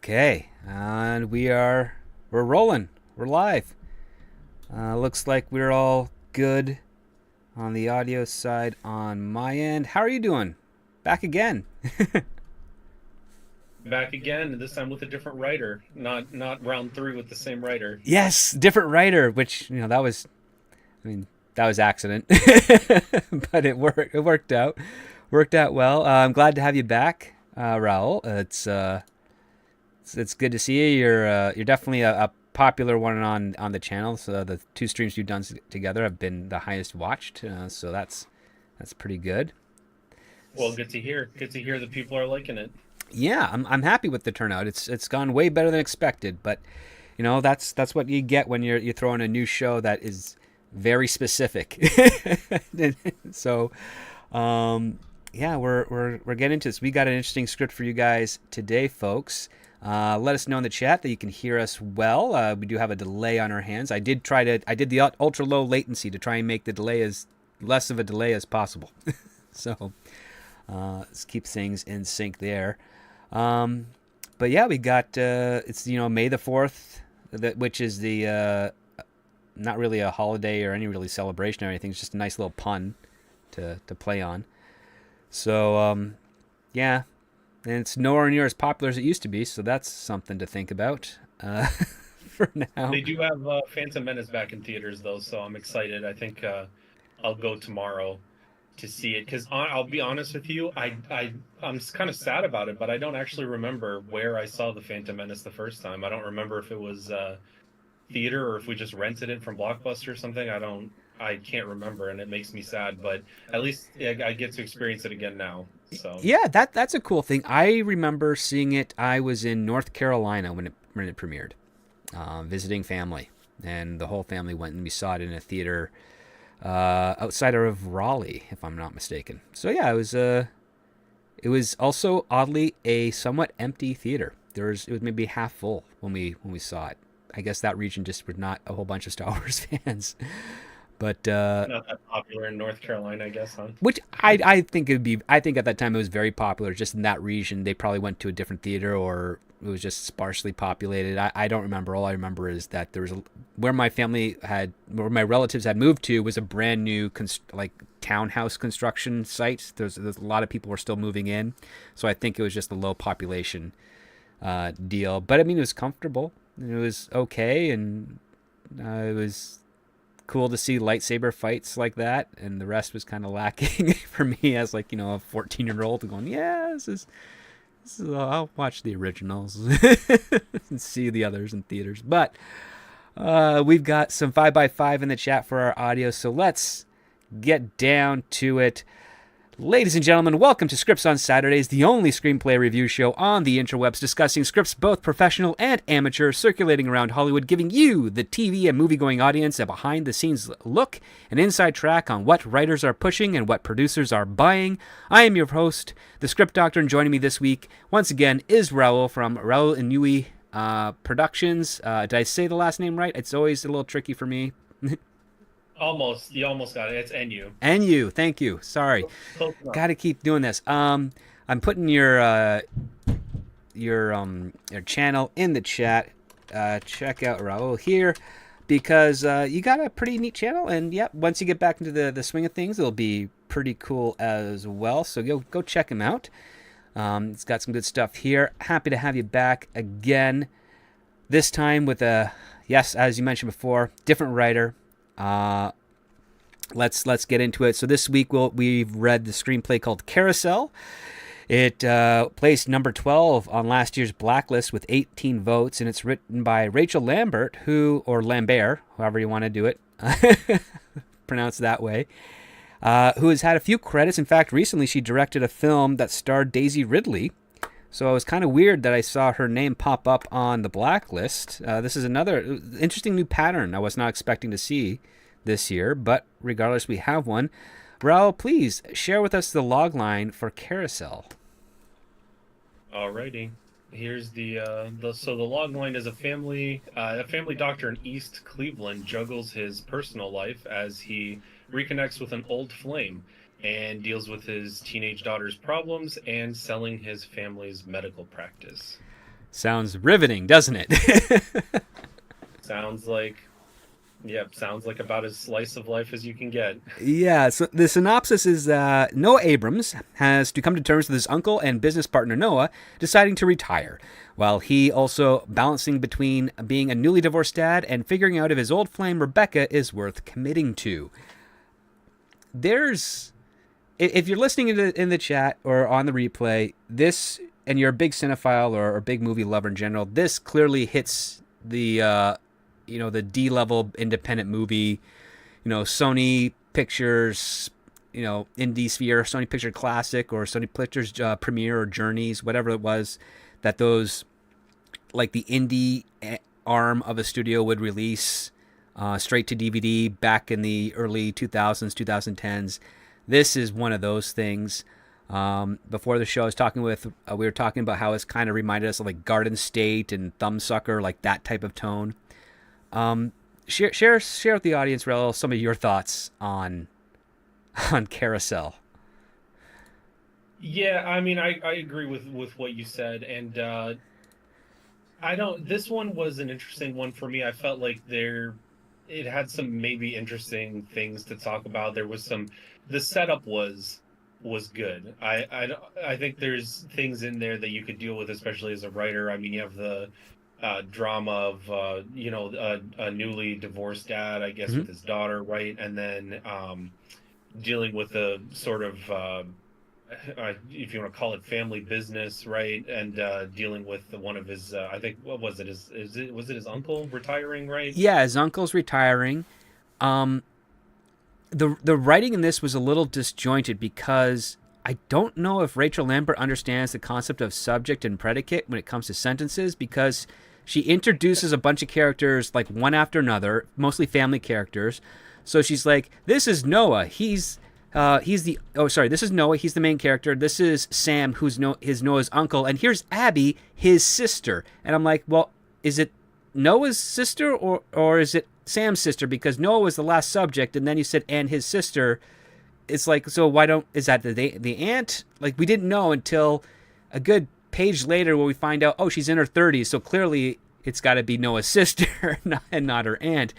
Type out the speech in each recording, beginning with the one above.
Okay, and we're rolling. We're live. Looks like we're all good on the audio side on my end. How are you doing? Back again. Back again, this time with a different writer. Not round three with the same writer. Yes, different writer, which that was. I mean, that was accident, but it worked. It worked out. Worked out well. I'm glad to have you back, Raul. It's good to see you. You're definitely a popular one on the channel. So the two streams you've done together have been the highest watched. So that's pretty good. Well, good to hear. Good to hear that people are liking it. Yeah, I'm happy with the turnout. It's gone way better than expected. But that's what you get when you throw in a new show that is very specific. So yeah, we're getting into this. We got an interesting script for you guys today, folks. Let us know in the chat that you can hear us well. We do have a delay on our hands. I did the ultra low latency to try and make the delay as less of a delay as possible. So let's keep things in sync there. But yeah, we got it's May the 4th, which is the not really a holiday or any really celebration or anything. It's just a nice little pun to play on. So yeah, and it's nowhere near as popular as it used to be, so that's something to think about for now. They do have Phantom Menace back in theaters though, so I'm excited. I think I'll go tomorrow to see it because I'll be honest with you, I'm kind of sad about it, but I don't actually remember where I saw the Phantom Menace the first time. I don't remember if it was theater or if we just rented it from Blockbuster or something. I can't remember, and it makes me sad. But at least I get to experience it again now. So Yeah, that's a cool thing. I remember seeing it. I was in North Carolina when it premiered, visiting family, and the whole family went and we saw it in a theater outside of Raleigh, if I'm not mistaken. So yeah, it was also oddly a somewhat empty theater. It was maybe half full when we saw it. I guess that region just were not a whole bunch of Star Wars fans. But not that popular in North Carolina, I guess, huh? which I think it'd be. I think at that time it was very popular. Just in that region, they probably went to a different theater or it was just sparsely populated. I don't remember. All I remember is that there was where where my relatives had moved to was a brand new like townhouse construction site. There's a lot of people were still moving in, so I think it was just a low population deal. But I mean, it was comfortable. It was okay, and it was cool to see lightsaber fights like that, and the rest was kind of lacking for me as like a 14-year-old going, yeah, this is I'll watch the originals and see the others in theaters. But we've got some 5x5 in the chat for our audio, so let's get down to it. Ladies and gentlemen, welcome to Scripts on Saturdays, the only screenplay review show on the interwebs discussing scripts both professional and amateur circulating around Hollywood, giving you, the TV and movie-going audience, a behind-the-scenes look, an inside track on what writers are pushing and what producers are buying. I am your host, the Script Doctor, and joining me this week, once again, is Raul from Raul Inui Productions. Did I say the last name right? It's always a little tricky for me. Almost, you almost got it. It's NU. And you, thank you. Sorry, Close enough. got to keep doing this. I'm putting your channel in the chat. Check out Raul here because you got a pretty neat channel, and yep, once you get back into the swing of things, it'll be pretty cool as well. So go check him out. It's got some good stuff here. Happy to have you back again. This time with yes, as you mentioned before, different writer. Let's get into it. So this week we've read the screenplay called Carousel. It placed number 12 on last year's blacklist with 18 votes, and it's written by Rachel Lambert, or Lambert, however you want to do it, pronounced that way, who has had a few credits. In fact, recently she directed a film that starred Daisy Ridley. So it was kind of weird that I saw her name pop up on the blacklist. This is another interesting new pattern I was not expecting to see this year, but regardless, we have one. Raul, please share with us the log line for Carousel. Alrighty. Here's the log line is a family doctor in East Cleveland juggles his personal life as he reconnects with an old flame and deals with his teenage daughter's problems and selling his family's medical practice. Sounds riveting, doesn't it? Sounds like, sounds like about as slice of life as you can get. Yeah, so the synopsis is Noah Abrams has to come to terms with his uncle and business partner Noah deciding to retire, while he also balancing between being a newly divorced dad and figuring out if his old flame Rebecca is worth committing to. There's, if you're listening in the chat or on the replay, this, and you're a big cinephile or a big movie lover in general, this clearly hits the the D-level independent movie, Sony Pictures, Indie Sphere, Sony Picture Classic, or Sony Pictures Premiere or Journeys, whatever it was, that those, like the indie arm of a studio would release straight to DVD back in the early 2000s, 2010s. This is one of those things. Before the show, we were talking about how it's kind of reminded us of like Garden State and Thumbsucker, like that type of tone. Share with the audience, Rel, some of your thoughts on Carousel. Yeah, I mean, I agree with what you said, and this one was an interesting one for me. I felt like it had some maybe interesting things to talk about. The setup was good. I think there's things in there that you could deal with, especially as a writer. I mean, you have the drama of a newly divorced dad, I guess, with his daughter, right? And then dealing with a sort of if you want to call it family business, right? And dealing with one of his I think, what was it, was it his uncle retiring, right? Yeah, his uncle's retiring. The writing in this was a little disjointed because I don't know if Rachel Lambert understands the concept of subject and predicate when it comes to sentences, because she introduces a bunch of characters like one after another, mostly family characters. So she's like, this is Noah. This is Noah. He's the main character. This is Sam, who's Noah's uncle. And here's Abby, his sister. And I'm like, well, is it Noah's sister or is it Sam's sister? Because Noah was the last subject, and then you said, and his sister. It's like, so is that the aunt? Like, we didn't know until a good page later where we find out, oh, she's in her 30s, so clearly it's got to be Noah's sister and not her aunt.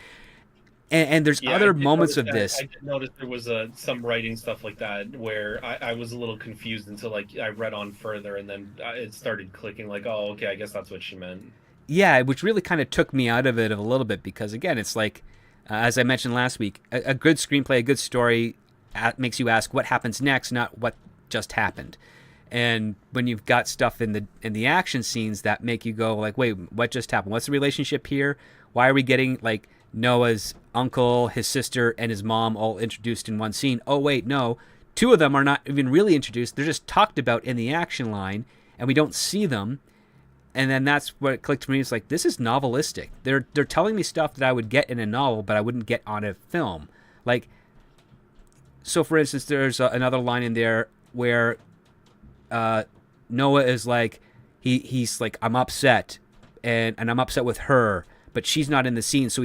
And there's other moments of this. I did notice there was some writing stuff like that where I was a little confused until like I read on further, and then it started clicking like, oh, okay, I guess that's what she meant. Yeah, which really kind of took me out of it a little bit, because again, it's like, as I mentioned last week, a good screenplay, a good story makes you ask what happens next, not what just happened. And when you've got stuff in the action scenes that make you go like, wait, what just happened? What's the relationship here? Why are we getting like Noah's uncle, his sister, and his mom all introduced in one scene? Oh wait, no, two of them are not even really introduced. They're just talked about in the action line, and we don't see them. And then that's what clicked for me. It's like, this is novelistic. They're telling me stuff that I would get in a novel, but I wouldn't get on a film. Like, so for instance, there's another line in there where Noah is like, he's like, I'm upset, and I'm upset with her, but she's not in the scene. So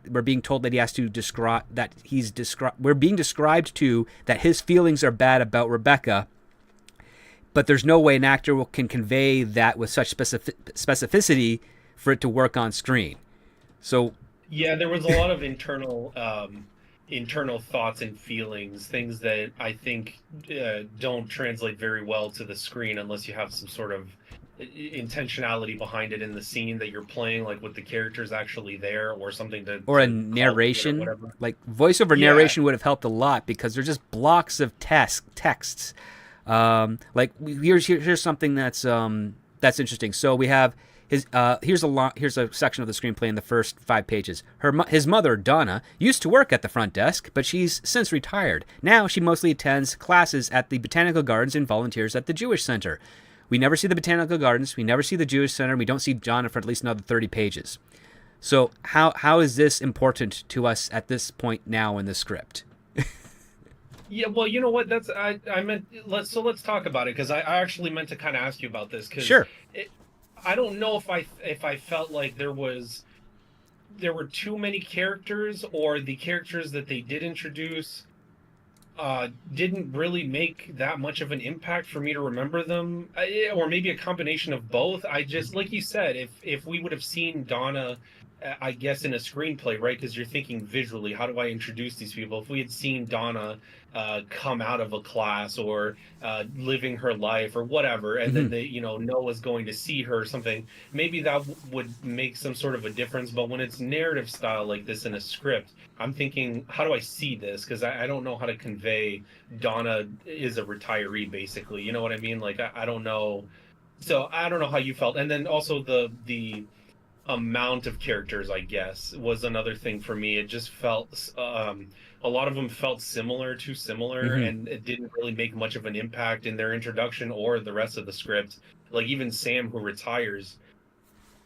we're being told that he has to describe that we're being described to that his feelings are bad about Rebecca, but there's no way an actor can convey that with such specificity for it to work on screen. So yeah, there was a lot of internal thoughts and feelings, things that I think don't translate very well to the screen unless you have some sort of intentionality behind it in the scene that you're playing, like with the characters actually there, or something or a narration, like voiceover narration would have helped a lot, because they're just blocks of texts. Like here's something that's interesting. So we have here's a section of the screenplay in the first 5 pages. His mother, Donna, used to work at the front desk, but she's since retired. Now she mostly attends classes at the Botanical Gardens and volunteers at the Jewish Center. We never see the Botanical Gardens. We never see the Jewish Center. We don't see Donna for at least another 30 pages. So how is this important to us at this point now in the script? Yeah, well, you know what? I meant let's talk about it, because I actually meant to kind of ask you about this. Cause sure. I don't know if I felt like there were too many characters, or the characters that they did introduce didn't really make that much of an impact for me to remember them, or maybe a combination of both. I just, like you said, if we would have seen Donna, I guess in a screenplay, right? Because you're thinking visually, how do I introduce these people? If we had seen Donna come out of a class or living her life or whatever, and then Hmm. they, Noah's going to see her or something, maybe that would make some sort of a difference. But when it's narrative style like this in a script, I'm thinking, how do I see this? Because I don't know how to convey Donna is a retiree, basically. You know what I mean? Like I don't know. So I don't know how you felt. And then also the amount of characters, I guess, was another thing for me. It just felt a lot of them felt similar, too similar, Hmm. and it didn't really make much of an impact in their introduction or the rest of the script. Like even Sam, who retires,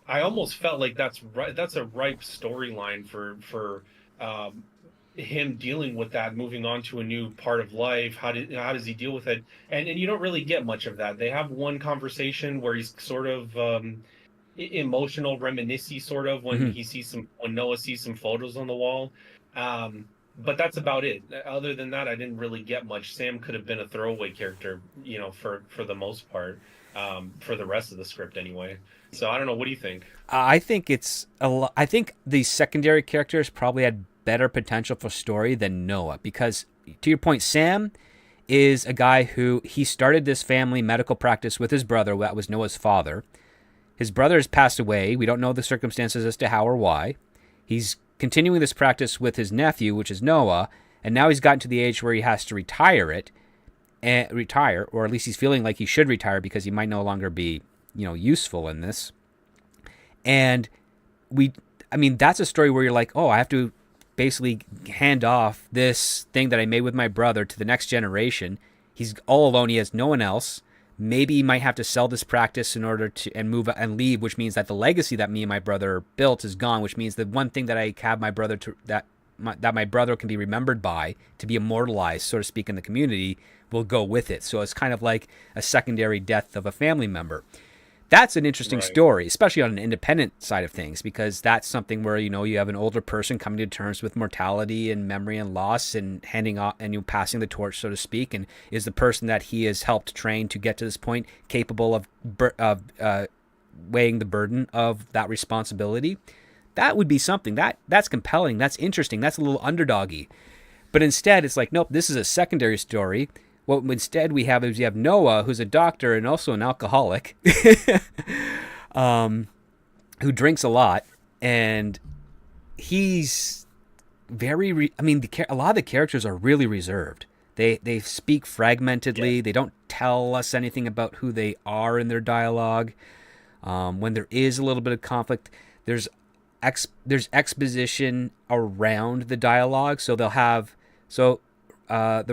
I almost felt like that's right. That's a ripe storyline for um, him dealing with that, moving on to a new part of life. How does he deal with it? And you don't really get much of that. They have one conversation where he's sort of emotional, reminiscent, sort of Hmm. when Noah sees some photos on the wall. But that's about it. Other than that, I didn't really get much. Sam could have been a throwaway character, for the most part, for the rest of the script anyway. So I don't know. What do you think? I think it's a lot. I think the secondary characters probably had better potential for story than Noah because, to your point, Sam is a guy who he started this family medical practice with his brother. That was Noah's father. His brother has passed away. We don't know the circumstances as to how or why. He's continuing this practice with his nephew, which is Noah, and now he's gotten to the age where he has to retire it and retire, or at least he's feeling like he should retire because he might no longer be, useful in this. And we, I mean, that's a story where you're like, oh, I have to basically hand off this thing that I made with my brother to the next generation. He's all alone. He has no one else. Maybe he might have to sell this practice in order to and move and leave, which means that the legacy that me and my brother built is gone. Which means the one thing that I have my brother to that my brother can be remembered by, to be immortalized, so to speak, in the community, will go with it. So it's kind of like a secondary death of a family member. That's an interesting Right. story, especially on an independent side of things, because that's something where you have an older person coming to terms with mortality and memory and loss, and handing off and you passing the torch, so to speak. And is the person that he has helped train to get to this point capable of weighing the burden of that responsibility? That would be something that's compelling. That's interesting. That's a little underdoggy. But instead, it's like, nope, this is a secondary story. What instead we have is you have Noah, who's a doctor and also an alcoholic, who drinks a lot, and he's I mean, a lot of the characters are really reserved. They speak Yeah. fragmentedly. They don't tell us anything about who they are in their dialogue. When there is a little bit of conflict, there's there's exposition around the dialogue. So the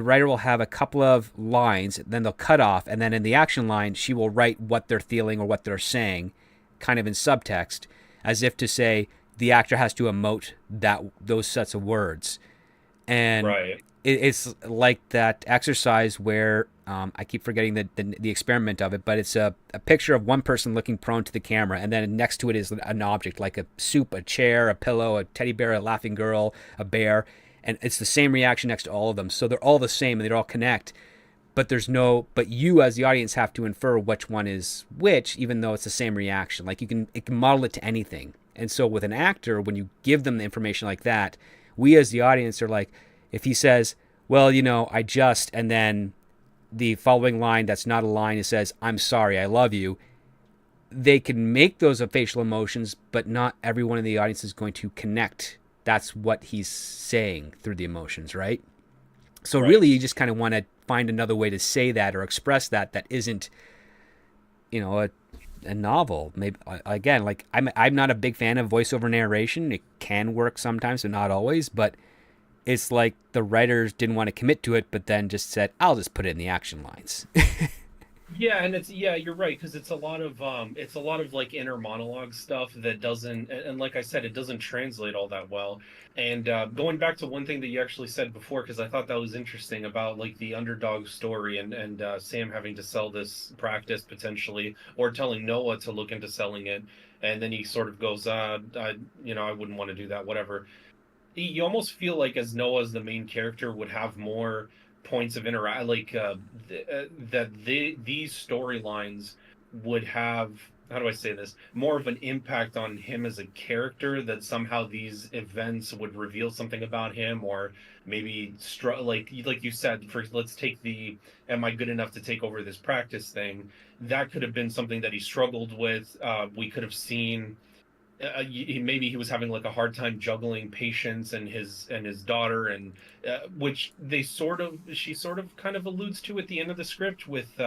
writer will have a couple of lines, then they'll cut off, and then in the action line, she will write what they're feeling or what they're saying, kind of in subtext, as if to say the actor has to emote those sets of words. And Right. it's like that exercise where I keep forgetting the experiment of it, but it's a picture of one person looking prone to the camera, and then next to it is an object like a soup, a chair, a pillow, a teddy bear, a laughing girl, a bear, and it's the same reaction next to all of them. So they're all the same and they all connect, but but you as the audience have to infer which one is which, even though it's the same reaction. Like it can model it to anything. And so with an actor, when you give them the information like that, we as the audience are like, if he says, well, I just, and then the following line that's not a line, it says, I'm sorry, I love you. They can make those facial emotions, but not everyone in the audience is going to connect. That's what he's saying through the emotions, right? So Right. really, you just kind of want to find another way to say that or express that isn't, a novel. Maybe again, like I'm not a big fan of voiceover narration. It can work sometimes, but not always. But it's like the writers didn't want to commit to it, but then just said, "I'll just put it in the action lines." Yeah, and you're right, because it's a lot of like inner monologue stuff that doesn't, and like I said, it doesn't translate all that well. And going back to one thing that you actually said before, because I thought that was interesting about like the underdog story, and Sam having to sell this practice potentially, or telling Noah to look into selling it, and then he sort of goes, I wouldn't want to do that, whatever. You almost feel like as Noah as the main character would have more. points of these storylines would have, how do I say this, more of an impact on him as a character, that somehow these events would reveal something about him, or maybe like you said, for let's take the am I good enough to take over this practice thing. That could have been something that he struggled with. We could have seen maybe he was having like a hard time juggling patients and his daughter, and which she sort of kind of alludes to at the end of the script with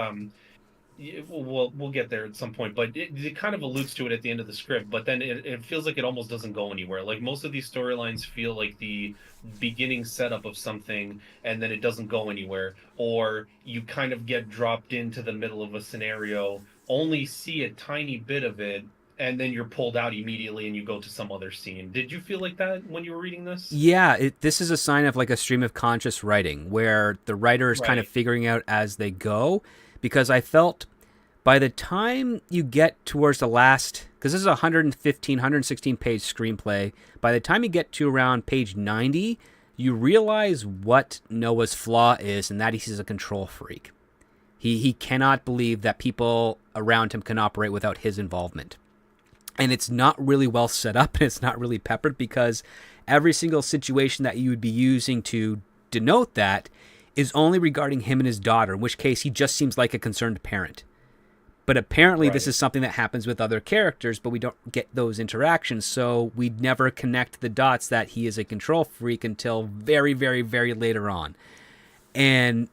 we'll get there at some point, but it kind of alludes to it at the end of the script, but then it feels like it almost doesn't go anywhere. Like most of these storylines feel like the beginning setup of something, and then it doesn't go anywhere, or you kind of get dropped into the middle of a scenario, only see a tiny bit of it, and then you're pulled out immediately and you go to some other scene. Did you feel like that when you were reading this? Yeah, this is a sign of like a stream of conscious writing where the writer is kind of Right. figuring out as they go. Because I felt by the time you get towards the last, because this is a 115, 116 page screenplay, by the time you get to around page 90, you realize what Noah's flaw is, and that he's a control freak. He cannot believe that people around him can operate without his involvement. And it's not really well set up, and it's not really peppered, because every single situation that you would be using to denote that is only regarding him and his daughter, in which case he just seems like a concerned parent. But apparently this Right. is something that happens with other characters, but we don't get those interactions, so we never connect the dots that he is a control freak until very, very, very later on. And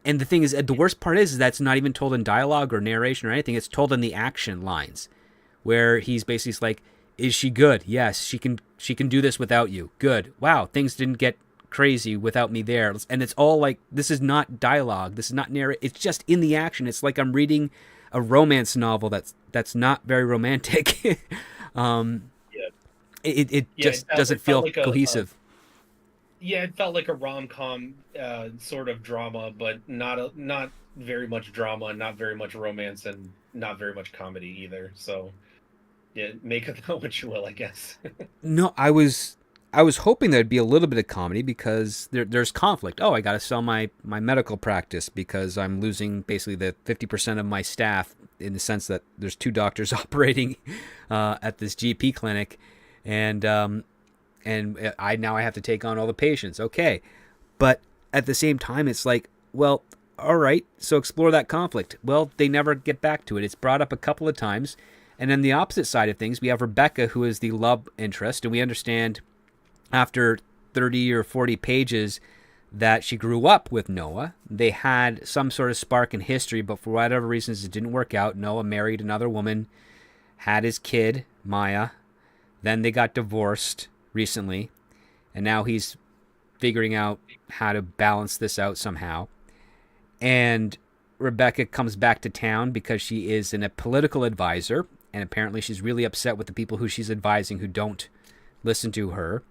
the thing is, the worst part is that's not even told in dialogue or narration or anything. It's told in the action lines, where he's basically like, "Is she good? Yes, she can. She can do this without you. Good. Wow, things didn't get crazy without me there." And it's all like, this is not dialogue. This is not narrate. It's just in the action. It's like I'm reading a romance novel that's not very romantic. um, Yeah. it Yeah. just doesn't It felt feel like cohesive. yeah, it felt like a rom-com sort of drama, but not very much drama, not very much romance, and not very much comedy either. So yeah, make of that what you will, I guess. No, I was hoping there'd be a little bit of comedy because there's conflict. Oh, I got to sell my medical practice because I'm losing basically the 50% of my staff, in the sense that there's two doctors operating at this GP clinic, and I have to take on all the patients. Okay, but at the same time, it's like, well, all right, so explore that conflict. Well, they never get back to it. It's brought up a couple of times. And then the opposite side of things, we have Rebecca, who is the love interest, and we understand after 30 or 40 pages that she grew up with Noah. They had some sort of spark in history, but for whatever reasons, it didn't work out. Noah married another woman, had his kid, Maya. Then they got divorced recently, and now he's figuring out how to balance this out somehow. And Rebecca comes back to town because she is a political advisor, and apparently she's really upset with the people who she's advising who don't listen to her.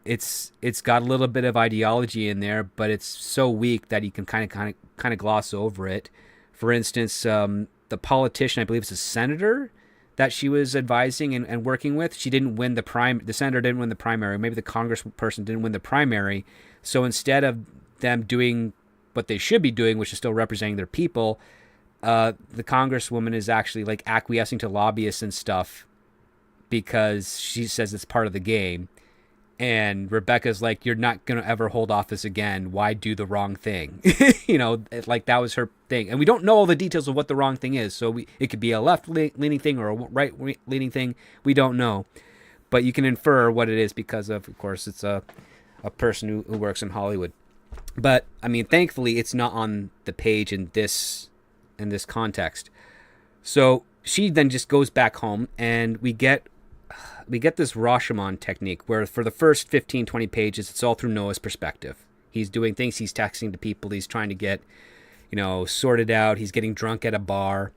It's got a little bit of ideology in there, but it's so weak that you can kind of gloss over it. For instance, the politician, I believe it's a senator that she was advising and working with, she didn't win the senator didn't win the primary. Maybe the congressperson didn't win the primary. So instead of them doing what they should be doing, which is still representing their people, the congresswoman is actually like acquiescing to lobbyists and stuff because she says it's part of the game. And Rebecca's like, "You're not going to ever hold office again. Why do the wrong thing?" Like that was her thing. And we don't know all the details of what the wrong thing is. So it could be a left-leaning thing or a right-leaning thing. We don't know. But you can infer what it is because of course, it's a person who works in Hollywood. But, I mean, thankfully, it's not on the page in this context. So she then just goes back home, and we get this Rashomon technique where for the first 15, 20 pages, it's all through Noah's perspective. He's doing things, he's texting to people, he's trying to get, sorted out, he's getting drunk at a bar.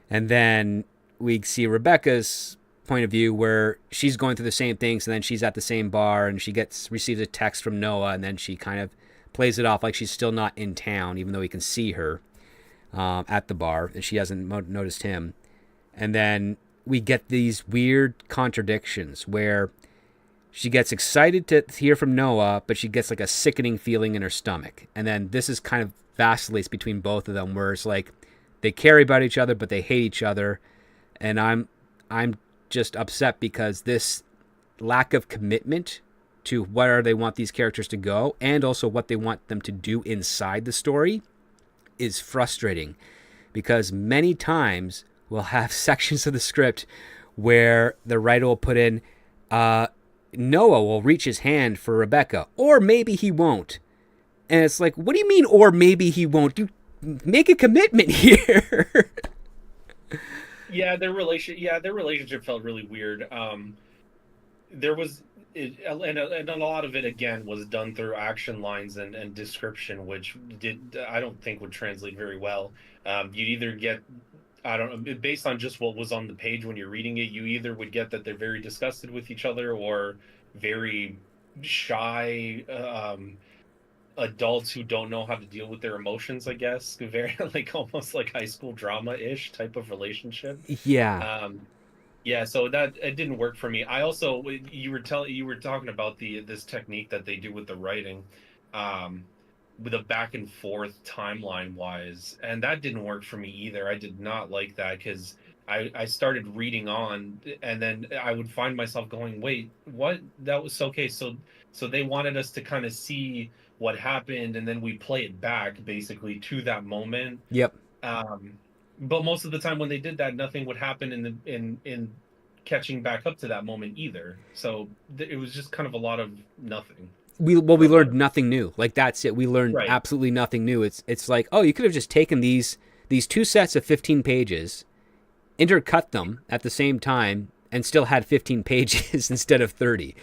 And then we see Rebecca's point of view where she's going through the same things, and then she's at the same bar, and she receives a text from Noah, and then she kind of plays it off like she's still not in town, even though he can see her at the bar, and she hasn't noticed him. And then we get these weird contradictions where She gets excited to hear from Noah, but she gets like a sickening feeling in her stomach. And then this is kind of vacillates between both of them, where it's like they care about each other, but they hate each other. And I'm just upset because this lack of commitment to where they want these characters to go and also what they want them to do inside the story is frustrating, because many times we'll have sections of the script where the writer will put in Noah will reach his hand for Rebecca, or maybe he won't. And it's like, what do you mean, or maybe he won't? You make a commitment here. Their relationship felt really weird. There was and a lot of it again was done through action lines and description, which I don't think would translate very well. You'd either get, I don't know, based on just what was on the page when you're reading it, you either would get that they're very disgusted with each other or very shy adults who don't know how to deal with their emotions, I guess. Very like almost like high school drama-ish type of relationship. Yeah. Yeah, so that it didn't work for me. I also you were talking about this technique that they do with the writing, um, with a back and forth timeline wise, and that didn't work for me either. I did not like that because I started reading on, and then I would find myself going, "Wait, what? That was okay." So they wanted us to kind of see what happened, and then we play it back basically to that moment. Yep. Um, but most of the time when they did that, nothing would happen in catching back up to that moment either. So it was just kind of a lot of nothing. We learned nothing new. Like that's it. We learned Right. absolutely nothing new. It's like, oh, you could have just taken these two sets of 15 pages, intercut them at the same time, and still had 15 pages instead of 30.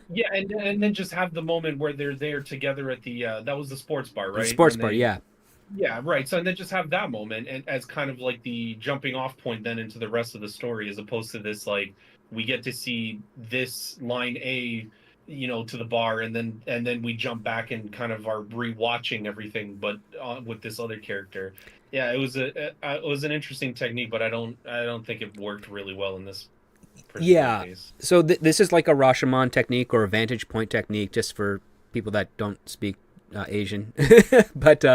Yeah, and then just have the moment where they're there together at the that was the sports bar, The right? sports When bar, they yeah. Yeah, right. So and then just have that moment and as kind of like the jumping off point then into the rest of the story, as opposed to this like we get to see this line A, to the bar, and then we jump back and kind of are rewatching everything, but with this other character. Yeah, it was an interesting technique, but I don't think it worked really well in this particular Yeah. case. So this is like a Rashomon technique or a vantage point technique, just for people that don't speak Asian. But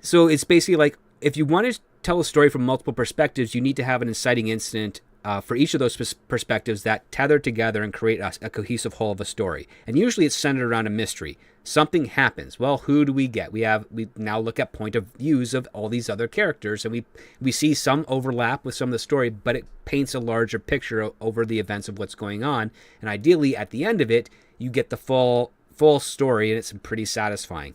so it's basically like if you want to tell a story from multiple perspectives, you need to have an inciting incident for each of those perspectives that tether together and create a cohesive whole of a story. And usually it's centered around a mystery. Something happens. Well, who do we get? We now look at point of views of all these other characters, and we see some overlap with some of the story, but it paints a larger picture over the events of what's going on. And ideally, at the end of it, you get the full story, and it's pretty satisfying.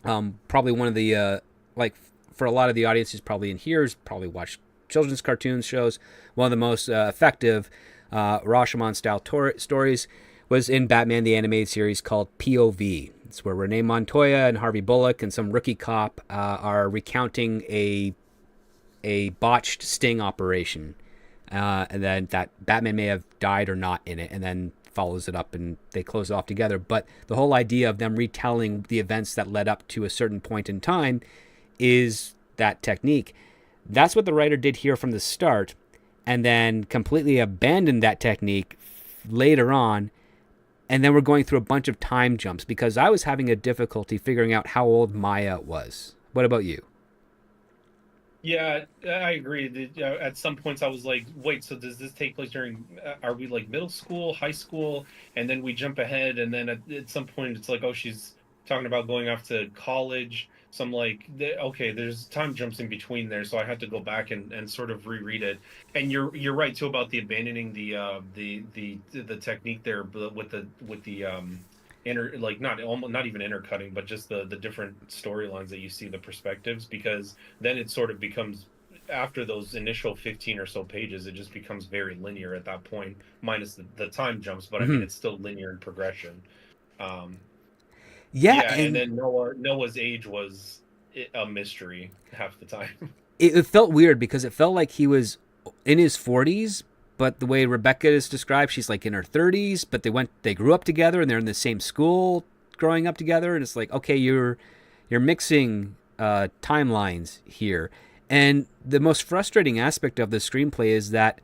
Probably one of the like for a lot of the audiences probably in here is probably watched children's cartoon shows. One of the most effective Rashomon style stories was in Batman the Animated Series called POV. It's where Renee Montoya and Harvey Bullock and some rookie cop are recounting a botched sting operation, and then that Batman may have died or not in it, and then follows it up and they close it off together. But the whole idea of them retelling the events that led up to a certain point in time is that technique. That's what the writer did here from the start, and then completely abandoned that technique later on. And then we're going through a bunch of time jumps because I was having a difficulty figuring out how old Maya was. What about you? Yeah, I agree. At some points, I was like, "Wait, so does this take place during? Are we like middle school, high school?" And then we jump ahead, and then at some point, it's like, "Oh, she's talking about going off to college." So I'm like, "Okay, there's time jumps in between there." So I had to go back and sort of reread it. And you're right too about the abandoning the technique there, but with the like not even intercutting, but just the different storylines that you see, the perspectives, because then it sort of becomes, after those initial 15 or so pages, it just becomes very linear at that point, minus the time jumps, but I mean it's still linear in progression. um Yeah, yeah, and and then Noah's age was a mystery half the time. it felt weird because it felt like he was in his 40s, but the way Rebecca is described, she's like in her 30s, but they grew up together and they're in the same school growing up together, and it's like, okay, you're mixing timelines here. And the most frustrating aspect of the screenplay is that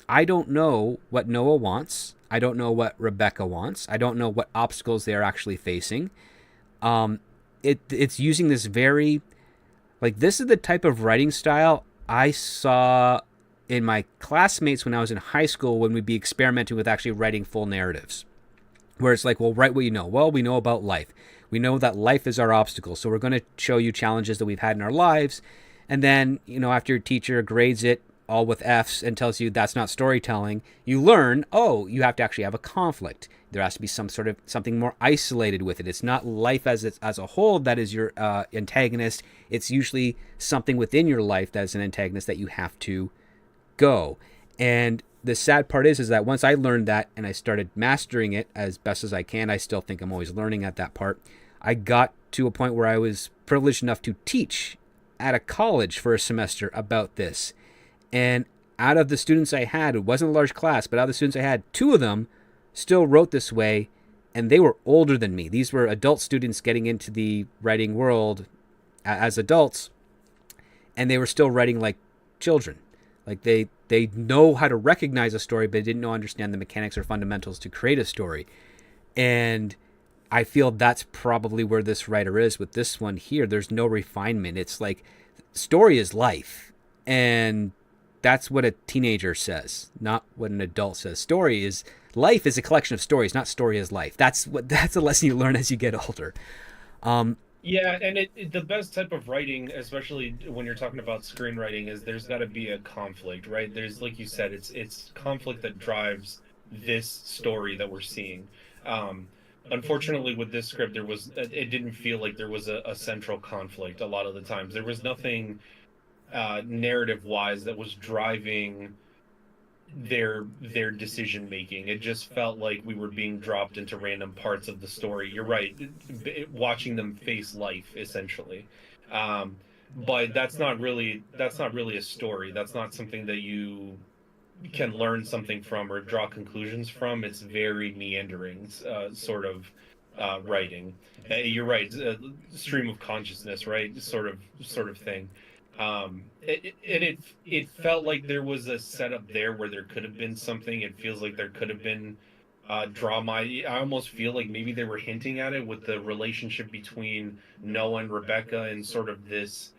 I don't know what Noah wants. I don't know what Rebecca wants. I don't know what obstacles they are actually facing. It's using this very, like, this is the type of writing style I saw in my classmates when I was in high school, when we'd be experimenting with actually writing full narratives, where it's like, well, write what you know. Well, we know about life. We know that life is our obstacle. So we're going to show you challenges that we've had in our lives. And then, after your teacher grades it all with F's and tells you that's not storytelling, you learn, oh, you have to actually have a conflict. There has to be something more isolated with it. It's not life as a whole that is your antagonist. It's usually something within your life that is an antagonist that you have to go. And the sad part is that once I learned that and I started mastering it as best as I can, I still think I'm always learning at that part. I got to a point where I was privileged enough to teach at a college for a semester about this. And out of the students I had, it wasn't a large class, but out of the students I had, 2 of them still wrote this way, and they were older than me. These were adult students getting into the writing world as adults, and they were still writing like children. Like they know how to recognize a story, but they didn't understand the mechanics or fundamentals to create a story. And I feel that's probably where this writer is with this one here. There's no refinement. It's like, story is life. And that's what a teenager says, not what an adult says. Life is a collection of stories, not story is life. That's a lesson you learn as you get older. Yeah, and the best type of writing, especially when you're talking about screenwriting, is there's got to be a conflict, right? There's, like you said, it's conflict that drives this story that we're seeing. Unfortunately, with this script, it didn't feel like there was a central conflict a lot of the times. There was nothing narrative-wise that was driving their decision making. It just felt like we were being dropped into random parts of the story. You're right, watching them face life essentially, but that's not really a story. That's not something that you can learn something from or draw conclusions from. It's very meandering sort of writing. You're right, stream of consciousness, right, sort of thing. It felt like there was a setup there where there could have been something. It feels like there could have been drama. I almost feel like maybe they were hinting at it with the relationship between Noah and Rebecca and sort of this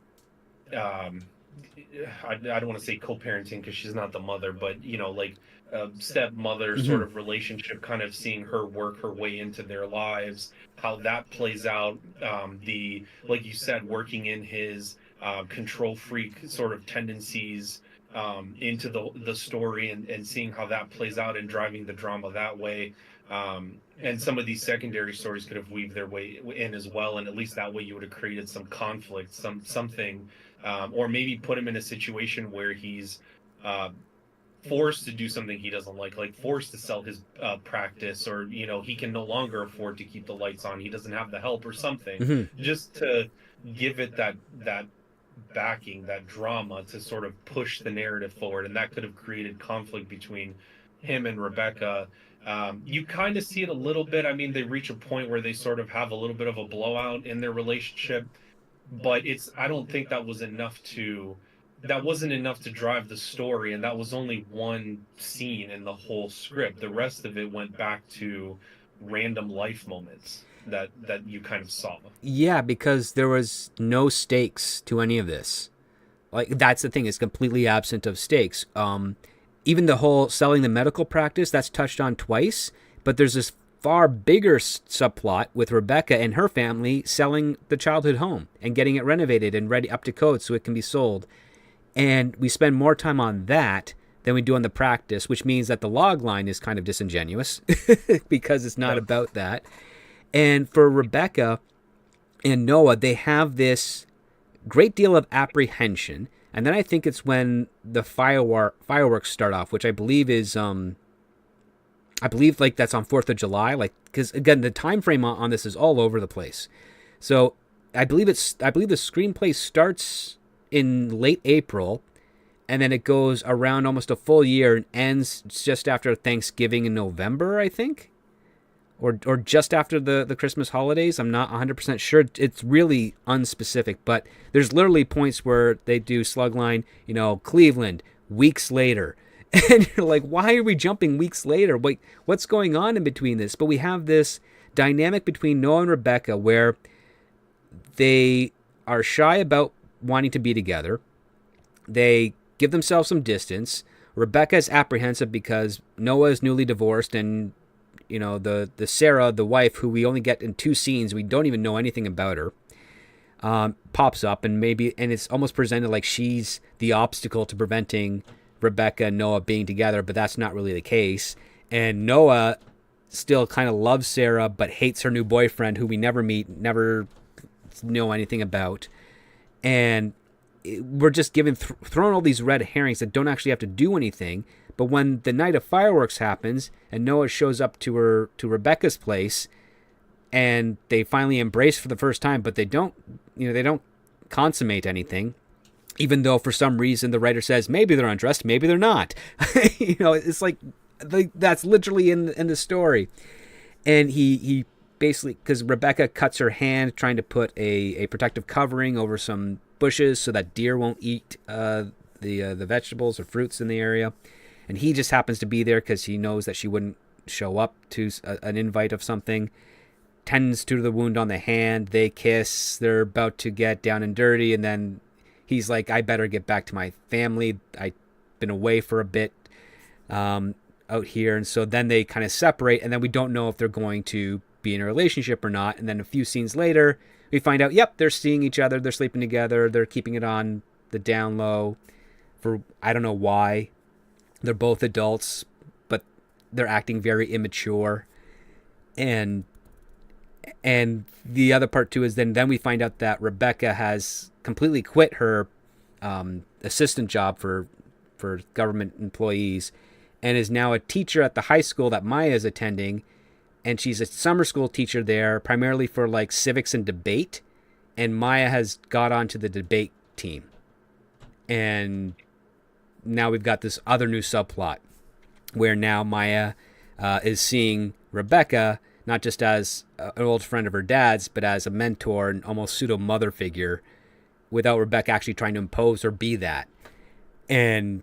I don't want to say co-parenting because she's not the mother, but like stepmother sort of relationship, kind of seeing her work her way into their lives, how that plays out. Like you said, working in his control freak sort of tendencies into the story, and seeing how that plays out and driving the drama that way. And some of these secondary stories could have weaved their way in as well, and at least that way you would have created some conflict, something, or maybe put him in a situation where he's forced to do something he doesn't like forced to sell his practice, or he can no longer afford to keep the lights on, he doesn't have the help or something, just to give it that backing, that drama, to sort of push the narrative forward. And that could have created conflict between him and Rebecca. You kind of see it a little bit. I mean, they reach a point where they sort of have a little bit of a blowout in their relationship, but I don't think that wasn't enough to drive the story. And that was only one scene in the whole script. The rest of it went back to random life moments that you kind of saw. Yeah, because there was no stakes to any of this. Like, that's the thing, it's completely absent of stakes. Even the whole selling the medical practice, that's touched on twice, but there's this far bigger subplot with Rebecca and her family selling the childhood home and getting it renovated and ready up to code so it can be sold. And we spend more time on that than we do on the practice, which means that the log line is kind of disingenuous because it's not about that. And for Rebecca and Noah, they have this great deal of apprehension. And then I think it's when the fireworks start off, which I believe is, like that's on 4th of July. Like, because again, the time frame on this is all over the place. So I believe the screenplay starts in late April, and then it goes around almost a full year and ends just after Thanksgiving in November, I think. Or just after the Christmas holidays. I'm not 100% sure. It's really unspecific, but there's literally points where they do slugline, Cleveland, weeks later. And you're like, why are we jumping weeks later? What's going on in between this? But we have this dynamic between Noah and Rebecca where they are shy about wanting to be together. They give themselves some distance. Rebecca is apprehensive because Noah is newly divorced, and the Sarah, the wife, who we only get in 2 scenes, we don't even know anything about her, pops up, and it's almost presented like she's the obstacle to preventing Rebecca and Noah being together, but that's not really the case. And Noah still kind of loves Sarah, but hates her new boyfriend, who we never meet, never know anything about. And we're just throwing all these red herrings that don't actually have to do anything. But when the night of fireworks happens and Noah shows up to Rebecca's place, and they finally embrace for the first time, but they don't consummate anything, even though for some reason the writer says maybe they're undressed, maybe they're not. It's like that's literally in the story. And he basically, because Rebecca cuts her hand trying to put a protective covering over some bushes so that deer won't eat the vegetables or fruits in the area, and he just happens to be there because he knows that she wouldn't show up to an invite of something. Tends to the wound on the hand. They kiss. They're about to get down and dirty, and then he's like, I better get back to my family. I've been away for a bit out here. And so then they kind of separate, and then we don't know if they're going to be in a relationship or not. And then a few scenes later, we find out, yep, they're seeing each other. They're sleeping together. They're keeping it on the down low for, I don't know why. They're both adults, but they're acting very immature. And the other part too is then we find out that Rebecca has completely quit her assistant job for government employees, and is now a teacher at the high school that Maya is attending, and she's a summer school teacher there primarily for like civics and debate, and Maya has got onto the debate team, and now we've got this other new subplot where now Maya is seeing Rebecca not just as an old friend of her dad's, but as a mentor and almost pseudo mother figure, without Rebecca actually trying to impose or be that. And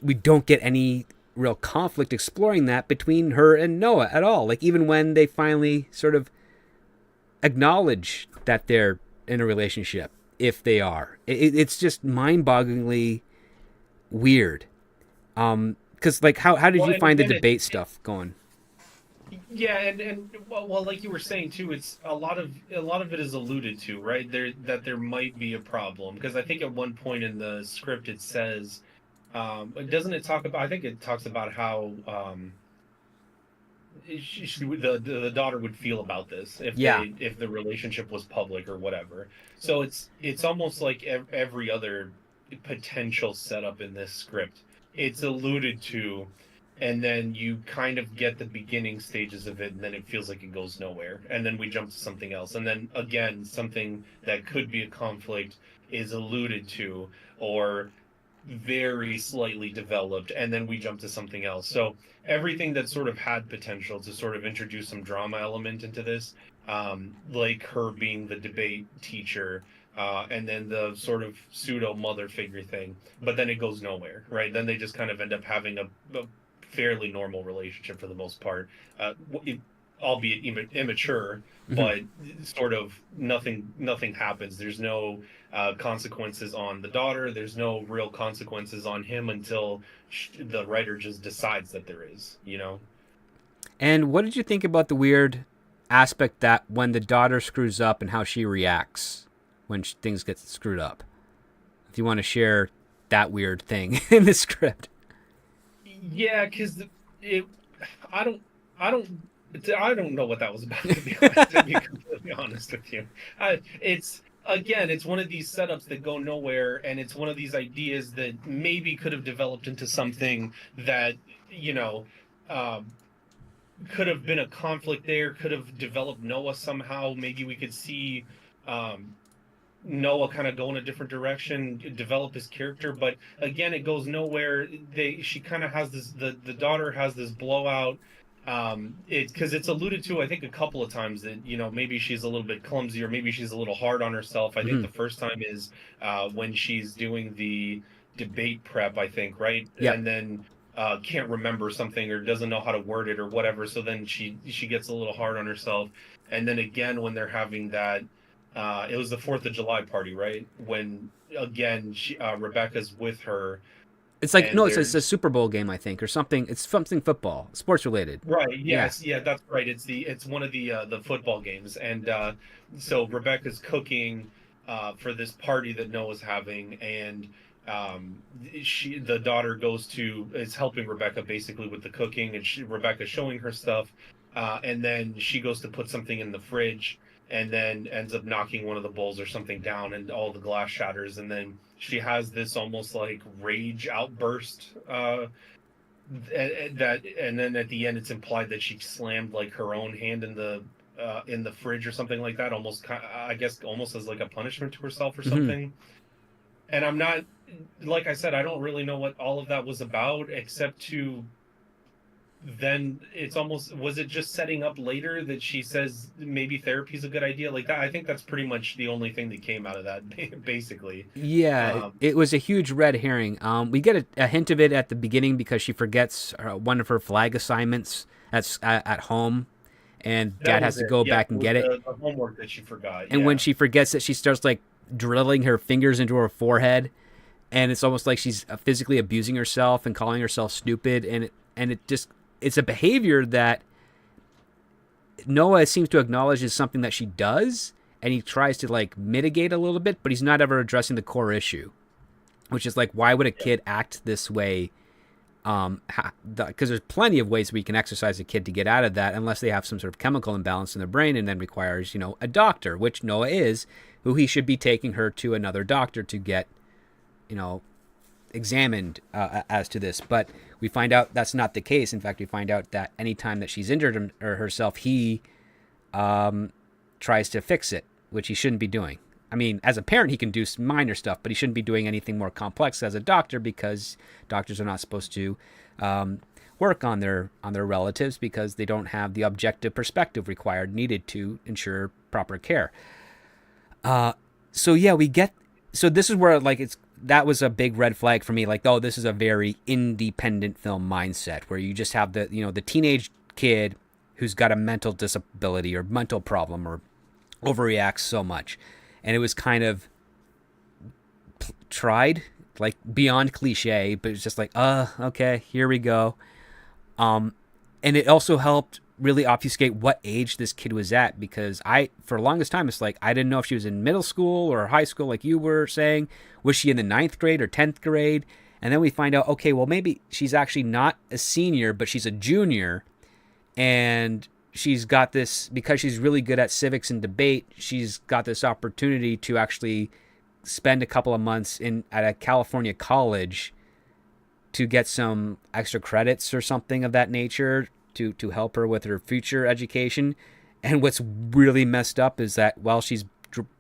we don't get any real conflict exploring that between her and Noah at all. Like, even when they finally sort of acknowledge that they're in a relationship, if they are, it's just mind-bogglingly weird. Because like, how did you find the debate stuff going? Yeah, and well, like you were saying too, it's a lot of it is alluded to, right? There might be a problem, because I think at one point in the script it says, doesn't it talk about? I think it talks about how the daughter would feel about this if the relationship was public or whatever. So it's almost like every other potential setup in this script. It's alluded to, and then you kind of get the beginning stages of it, and then it feels like it goes nowhere, and then we jump to something else, and then again something that could be a conflict is alluded to or very slightly developed, and then we jump to something else. So everything that sort of had potential to sort of introduce some drama element into this, like her being the debate teacher, and then the sort of pseudo mother figure thing, but then it goes nowhere, right? Then they just kind of end up having a fairly normal relationship for the most part, albeit immature, but sort of nothing happens. There's no consequences on the daughter. There's no real consequences on him until the writer just decides that there is, And what did you think about the weird aspect that when the daughter screws up and how she reacts when things get screwed up? If you want to share that weird thing in the script. Yeah, because I don't know what that was about, to be honest, to be completely honest with you. It's one of these setups that go nowhere, and it's one of these ideas that maybe could have developed into something that could have been a conflict there, could have developed Noah somehow. Maybe we could see Noah kind of go in a different direction, develop his character, but again, it goes nowhere. She kind of has this, the daughter has this blowout. Because it's alluded to, I think, a couple of times that maybe she's a little bit clumsy, or maybe she's a little hard on herself. I think the first time is when she's doing the debate prep, I think, right? Yep. And then can't remember something or doesn't know how to word it or whatever. So then she gets a little hard on herself. And then again, when they're having that, it was the 4th of July party, right? When again, Rebecca's with her It's like and no, it's a there's Super Bowl game, I think, or something. It's something football, sports related. right. Yeah. Yes. Yeah, that's right. It's one of the football games. And so Rebecca's cooking for this party that Noah's having, and the daughter is helping Rebecca basically with the cooking, and Rebecca's showing her stuff, and then she goes to put something in the fridge, and then ends up knocking one of the bowls or something down, and all the glass shatters, and then she has this almost like rage outburst. And then at the end it's implied that she slammed like her own hand in the fridge or something like that, almost I guess almost as like a punishment to herself or Hmm. something. And I'm not, like I said, I don't really know what all of that was about, except to then it's almost, was it just setting up later that she says maybe therapy's a good idea like that? I think that's pretty much the only thing that came out of that basically. Yeah, it was a huge red herring. We get a hint of it at the beginning because she forgets one of her flag assignments at home, and That Dad has was to it. go Yes, back it and was get it. the homework that she forgot. And when Yeah. she forgets it, she starts like drilling her fingers into her forehead, and it's almost like she's physically abusing herself and calling herself stupid. And it just it's a behavior that Noah seems to acknowledge is something that she does, and he tries to like mitigate a little bit, but he's not ever addressing the core issue, which is like, why would a Yeah. kid act this way? Because there's plenty of ways we can exercise a kid to get out of that, unless they have some sort of chemical imbalance in their brain, and then requires a doctor, which Noah is, who he should be taking her to another doctor to get you know examined as to this. But we find out that's not the case. In fact, we find out that anytime that she's injured herself, he tries to fix it, which he shouldn't be doing. I mean, as a parent, he can do minor stuff, but he shouldn't be doing anything more complex as a doctor, because doctors are not supposed to work on their relatives, because they don't have the objective perspective needed to ensure proper care. So yeah, we get. So this is where like that was a big red flag for me. Like, oh, this is a very independent film mindset where you just have the teenage kid who's got a mental disability or mental problem or overreacts so much, and it was kind of tried like beyond cliche, but it's just like, okay, here we go. And it also helped really obfuscate what age this kid was at, because for the longest time, it's like I didn't know if she was in middle school or high school, like you were saying. Was she in the ninth grade or 10th grade? And then we find out, okay, well, maybe she's actually not a senior, but she's a junior, and she's got this, because she's really good at civics and debate, she's got this opportunity to actually spend a couple of months at a California college to get some extra credits or something of that nature to help her with her future education. And what's really messed up is that while she's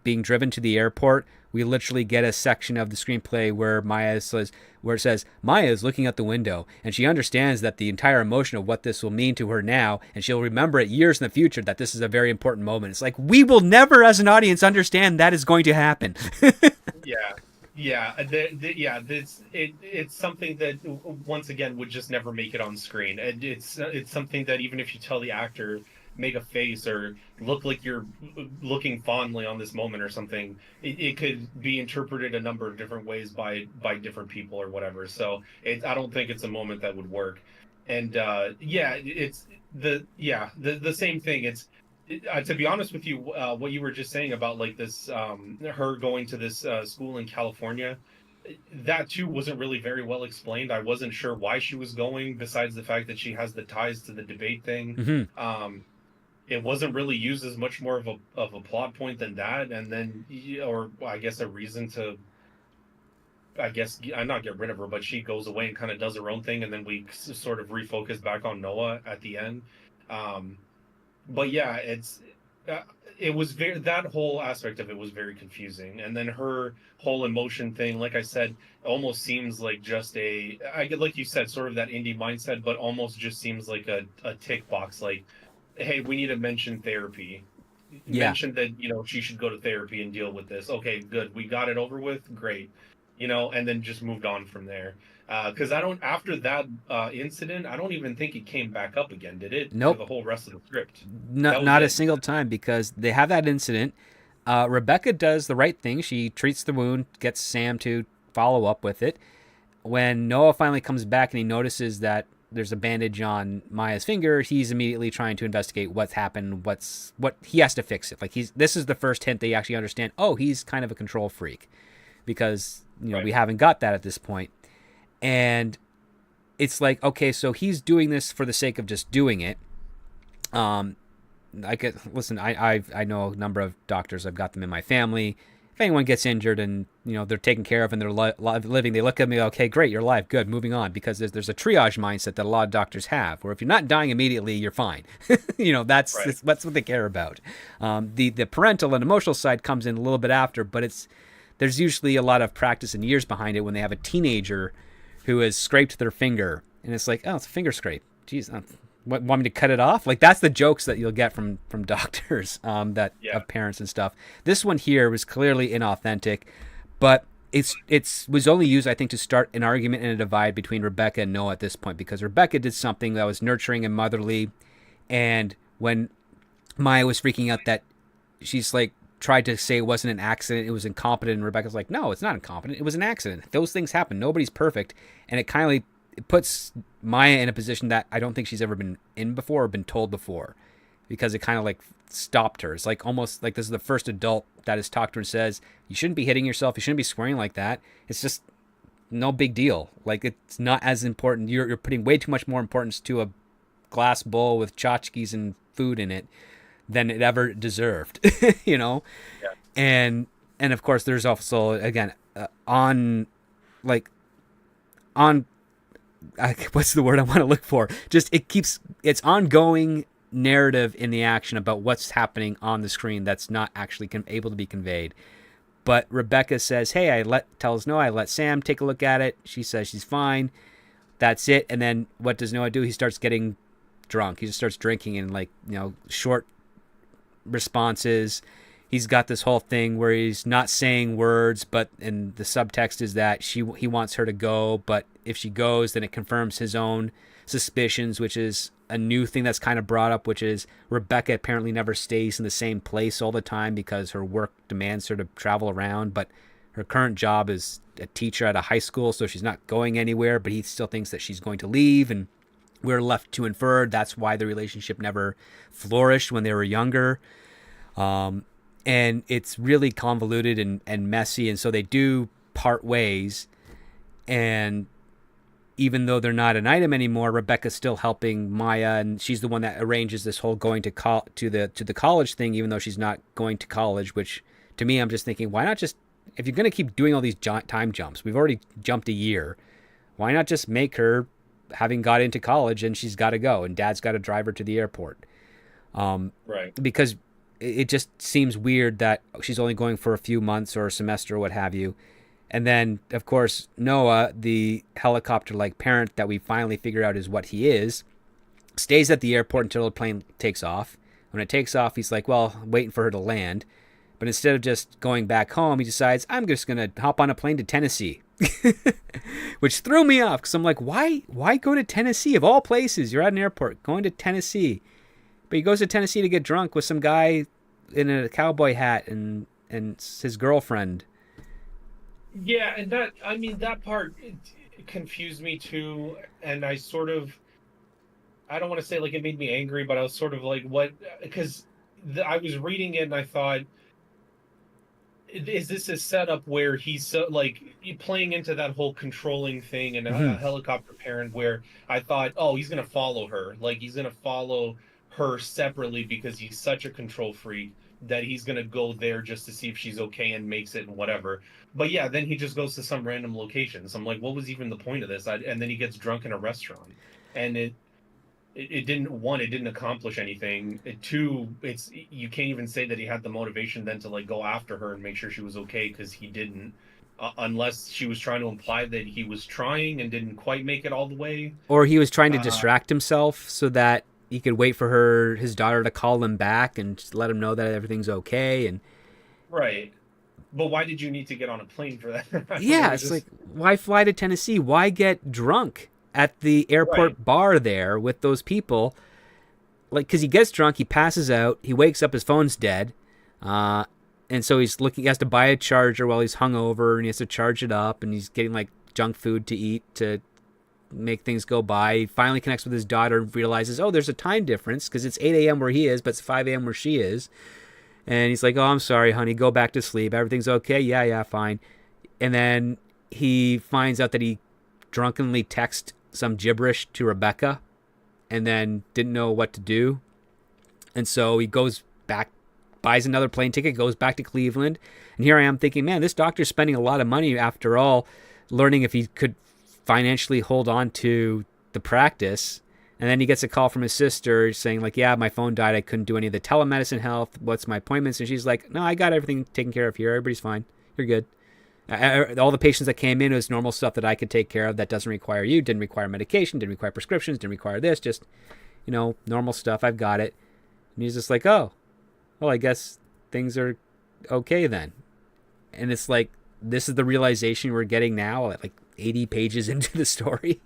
being driven to the airport, we literally get a section of the screenplay where it says Maya is looking out the window, and she understands that the entire emotion of what this will mean to her now, and she'll remember it years in the future that this is a very important moment. It's like, we will never as an audience understand that is going to happen. Yeah, yeah, yeah. It's something that once again would just never make it on screen. And it's something that even if you tell the actor make a face or look like you're looking fondly on this moment or something, it could be interpreted a number of different ways by different people or whatever. So I don't think it's a moment that would work. And yeah, it's the same thing. To be honest with you, what you were just saying about like this, her going to this school in California, that too wasn't really very well explained. I wasn't sure why she was going, besides the fact that she has the ties to the debate thing. Mm-hmm. It wasn't really used as much more of a plot point than that, and then or I guess a reason to. I guess I'm not get rid of her, but she goes away and kind of does her own thing, and then we sort of refocus back on Noah at the end. Um, but yeah, uh, it was very, that whole aspect of it was very confusing, and then her whole emotion thing, like I said, almost seems like just I get, like you said, sort of that indie mindset, but almost just seems like a tick box, like, hey, we need to mention therapy, Yeah. mention that she should go to therapy and deal with this. Okay, good, we got it over with, great, and then just moved on from there. Because I don't, after that incident, I don't even think it came back up again, did it? For Nope, the whole rest of the script. That was not a it. single time, because they have that incident. Rebecca does the right thing. She treats the wound, gets Sam to follow up with it. When Noah finally comes back and he notices that there's a bandage on Maya's finger, he's immediately trying to investigate what's happened, what he has to fix it. Like, this is the first hint that you actually understand, oh, he's kind of a control freak, because Right. we haven't got that at this point. And it's like, okay, so he's doing this for the sake of just doing it. Um, I could listen. I know a number of doctors. I've got them in my family. If anyone gets injured and they're taken care of and they're living, they look at me. Okay, great, you're alive. Good, moving on. Because there's a triage mindset that a lot of doctors have, where if you're not dying immediately, you're fine. Right. That's what they care about. The parental and emotional side comes in a little bit after, but there's usually a lot of practice and years behind it when they have a teenager who has scraped their finger, and it's like, oh, it's a finger scrape. Jeez, want me to cut it off? Like, that's the jokes that you'll get from doctors, that Yeah. of parents and stuff. This one here was clearly inauthentic, but it's was only used, I think, to start an argument and a divide between Rebecca and Noah at this point, because Rebecca did something that was nurturing and motherly, and when Maya was freaking out that she's like tried to say it wasn't an accident, it was incompetent, and Rebecca's like, no, it's not incompetent, it was an accident. Those things happen, nobody's perfect. And it puts Maya in a position that I don't think she's ever been in before or been told before, because it kind of like stopped her. It's like almost like this is the first adult that has talked to her and says, you shouldn't be hitting yourself, you shouldn't be swearing like that, it's just no big deal. Like, it's not as important. You're putting way too much more importance to a glass bowl with tchotchkes and food in it than it ever deserved. you know Yeah. and of course there's also, again, on like on what's the word I want to look for, just it's ongoing narrative in the action about what's happening on the screen that's not actually able to be conveyed. But Rebecca says, hey, tells Noah, I let Sam take a look at it. She says she's fine. That's it. And then what does Noah do? He starts getting drunk. He just starts drinking, and like, short responses. He's got this whole thing where he's not saying words, but and the subtext is that he wants her to go, but if she goes, then it confirms his own suspicions, which is a new thing that's kind of brought up, which is Rebecca apparently never stays in the same place all the time because her work demands her to travel around, but her current job is a teacher at a high school, so she's not going anywhere, but he still thinks that she's going to leave, and we're left to infer that's why the relationship never flourished when they were younger. And it's really convoluted and messy, and so they do part ways. And even though they're not an item anymore, Rebecca's still helping Maya, and she's the one that arranges this whole going to the college thing, even though she's not going to college. Which, to me, I'm just thinking, why not just, if you're going to keep doing all these time jumps, we've already jumped a year, why not just make her having got into college and she's got to go, and Dad's got to drive her to the airport? Right. Because it just seems weird that she's only going for a few months or a semester or what have you. And then, of course, Noah, the helicopter-like parent that we finally figure out is what he is, stays at the airport until the plane takes off. When it takes off, he's like, well, waiting for her to land. But instead of just going back home, he decides, I'm just going to hop on a plane to Tennessee. Which threw me off, because I'm like, why go to Tennessee? Of all places, you're at an airport, going to Tennessee. But he goes to Tennessee to get drunk with some guy in a cowboy hat and his girlfriend. Yeah, and that part it confused me too, and I don't want to say like it made me angry, but I was sort of like, what? Because I was reading it and I thought, is this a setup where he's so like playing into that whole controlling thing and a Mm-hmm. helicopter parent, where I thought, oh, he's gonna follow her, like he's gonna follow her separately because he's such a control freak that he's gonna go there just to see if she's okay and makes it and whatever. But yeah, then he just goes to some random location. So I'm like, what was even the point of this? And then he gets drunk in a restaurant, and it didn't, one, it didn't accomplish anything. Two, it's, you can't even say that he had the motivation then to like go after her and make sure she was okay, because he didn't, unless she was trying to imply that he was trying and didn't quite make it all the way. Or he was trying to uh distract himself so that he could wait for his daughter to call him back and just let him know that everything's okay. And right. But why did you need to get on a plane for that? I thought they Yeah, were it's like, just why fly to Tennessee? Why get drunk at the right. airport bar there with those people? Like, because he gets drunk, he passes out, he wakes up, his phone's dead, uh, and so he's looking. He has to buy a charger while he's hungover, and he has to charge it up, and he's getting like junk food to eat to make things go by. He finally connects with his daughter and realizes, oh, there's a time difference because it's 8 a.m. where he is, but it's 5 a.m. where she is. And he's like, oh, I'm sorry, honey, go back to sleep. Everything's okay. Yeah, yeah, fine. And then he finds out that he drunkenly texted some gibberish to Rebecca and then didn't know what to do. And so he goes back, buys another plane ticket, goes back to Cleveland. And here I am thinking, man, this doctor's spending a lot of money after all, learning if he could financially hold on to the practice. And then he gets a call from his sister saying, like, yeah, my phone died. I couldn't do any of the telemedicine health. What's my appointments? And she's like, no, I got everything taken care of here. Everybody's fine. You're good. All the patients that came in was normal stuff that I could take care of that doesn't require you, didn't require medication, didn't require prescriptions, didn't require this, just, normal stuff. I've got it. And he's just like, oh, well, I guess things are okay then. And it's like, this is the realization we're getting now, at like 80 pages into the story.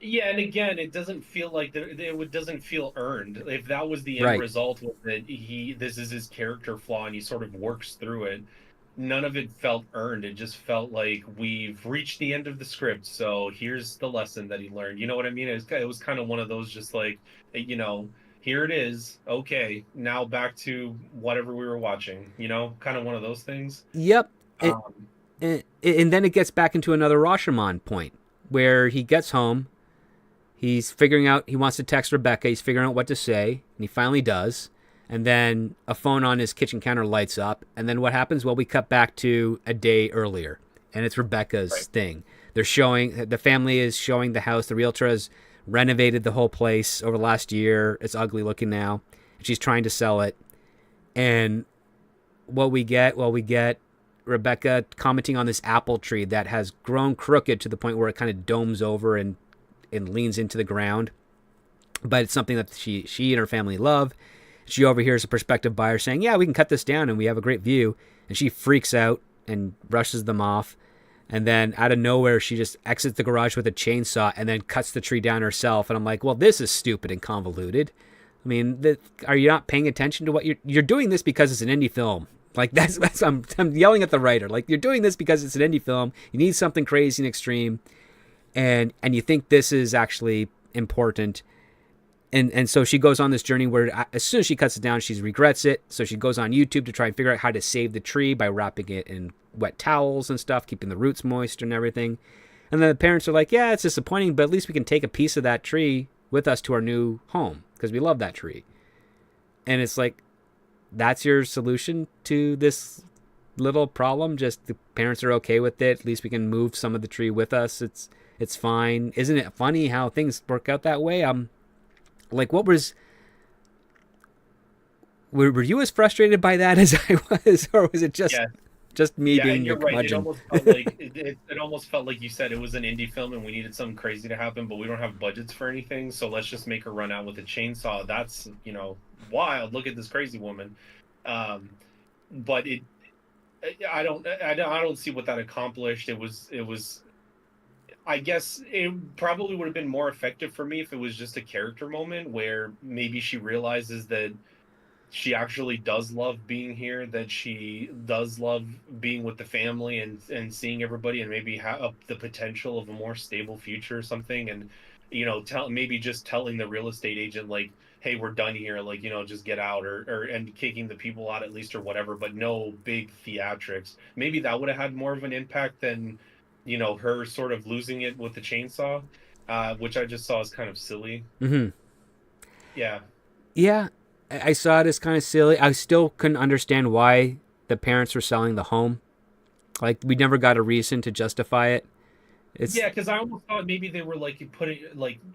Yeah, and again, it doesn't feel like it doesn't feel earned. If that was the end Right. result, was that this is his character flaw, and he sort of works through it. None of it felt earned. It just felt like we've reached the end of the script. So here's the lesson that he learned. You know what I mean? It was kind of one of those, just like, here it is. Okay, now back to whatever we were watching. Kind of one of those things. Yep. And, Um, and then it gets back into another Rashomon point where he gets home. He's figuring out, he wants to text Rebecca. He's figuring out what to say, and he finally does. And then a phone on his kitchen counter lights up. And then what happens? Well, we cut back to a day earlier, and it's Rebecca's right. thing. The family is showing the house. The realtor has renovated the whole place over the last year. It's ugly looking now. And she's trying to sell it. And what we get? Well, we get Rebecca commenting on this apple tree that has grown crooked to the point where it kind of domes over and leans into the ground. But it's something that she and her family love. She overhears a prospective buyer saying, yeah, we can cut this down and we have a great view. And she freaks out and brushes them off. And then out of nowhere, she just exits the garage with a chainsaw and then cuts the tree down herself. And I'm like, well, this is stupid and convoluted. I mean, are you not paying attention to what you're doing this because it's an indie film? Like that's I'm yelling at the writer. Like, you're doing this because it's an indie film. You need something crazy and extreme. And you think this is actually important. And so she goes on this journey where as soon as she cuts it down, she regrets it. So she goes on YouTube to try and figure out how to save the tree by wrapping it in wet towels and stuff, keeping the roots moist and everything. And then the parents are like, yeah, it's disappointing, but at least we can take a piece of that tree with us to our new home because we love that tree. And it's like, that's your solution to this little problem? Just the parents are okay with it. At least we can move some of the tree with us. It's fine. Isn't it funny how things work out that way? Like, were you as frustrated by that as I was, or was it Yeah, just me yeah, being and a you're right. It curmudgeon? almost felt like it almost felt like you said it was an indie film and we needed something crazy to happen, but we don't have budgets for anything, so let's just make her run out with a chainsaw. That's wild. Look at this crazy woman. But I don't see what that accomplished. It was. I guess it probably would have been more effective for me if it was just a character moment where maybe she realizes that she actually does love being here, that she does love being with the family and seeing everybody, and maybe have the potential of a more stable future or something. And maybe just telling the real estate agent, like, hey, we're done here, like, just get out, or and kicking the people out at least, or whatever, but no big theatrics. Maybe that would have had more of an impact than her sort of losing it with the chainsaw, which I just saw as kind of silly. Mm-hmm. Yeah. Yeah, I saw it as kind of silly. I still couldn't understand why the parents were selling the home. Like, we never got a reason to justify it. It's Yeah, because I almost thought maybe they were like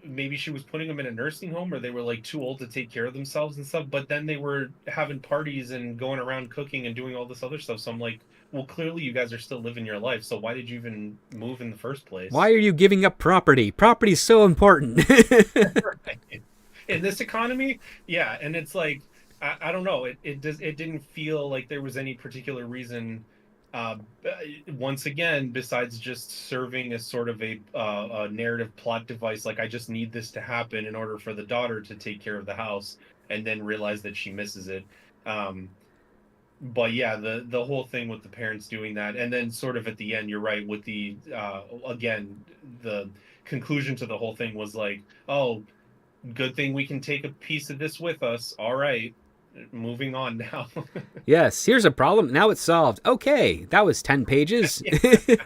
maybe she was putting them in a nursing home, or they were like too old to take care of themselves and stuff. But then they were having parties and going around cooking and doing all this other stuff. So I'm like, well, clearly you guys are still living your life. So why did you even move in the first why place? are you giving up property? Property's so important. Right. In this economy, yeah. And it's like, I don't know. It didn't feel like there was any particular reason. Uh, Once again, besides just serving as sort of a narrative plot device, like I just need this to happen in order for the daughter to take care of the house, and then realize that she misses it. Um, but yeah, the whole thing with the parents doing that, and then sort of at the end, you're right with the again the conclusion to the whole thing was like, oh, good thing we can take a piece of this with us. All right, moving on now. Yes, here's a problem. Now it's solved. Okay, that was 10 pages. Yeah,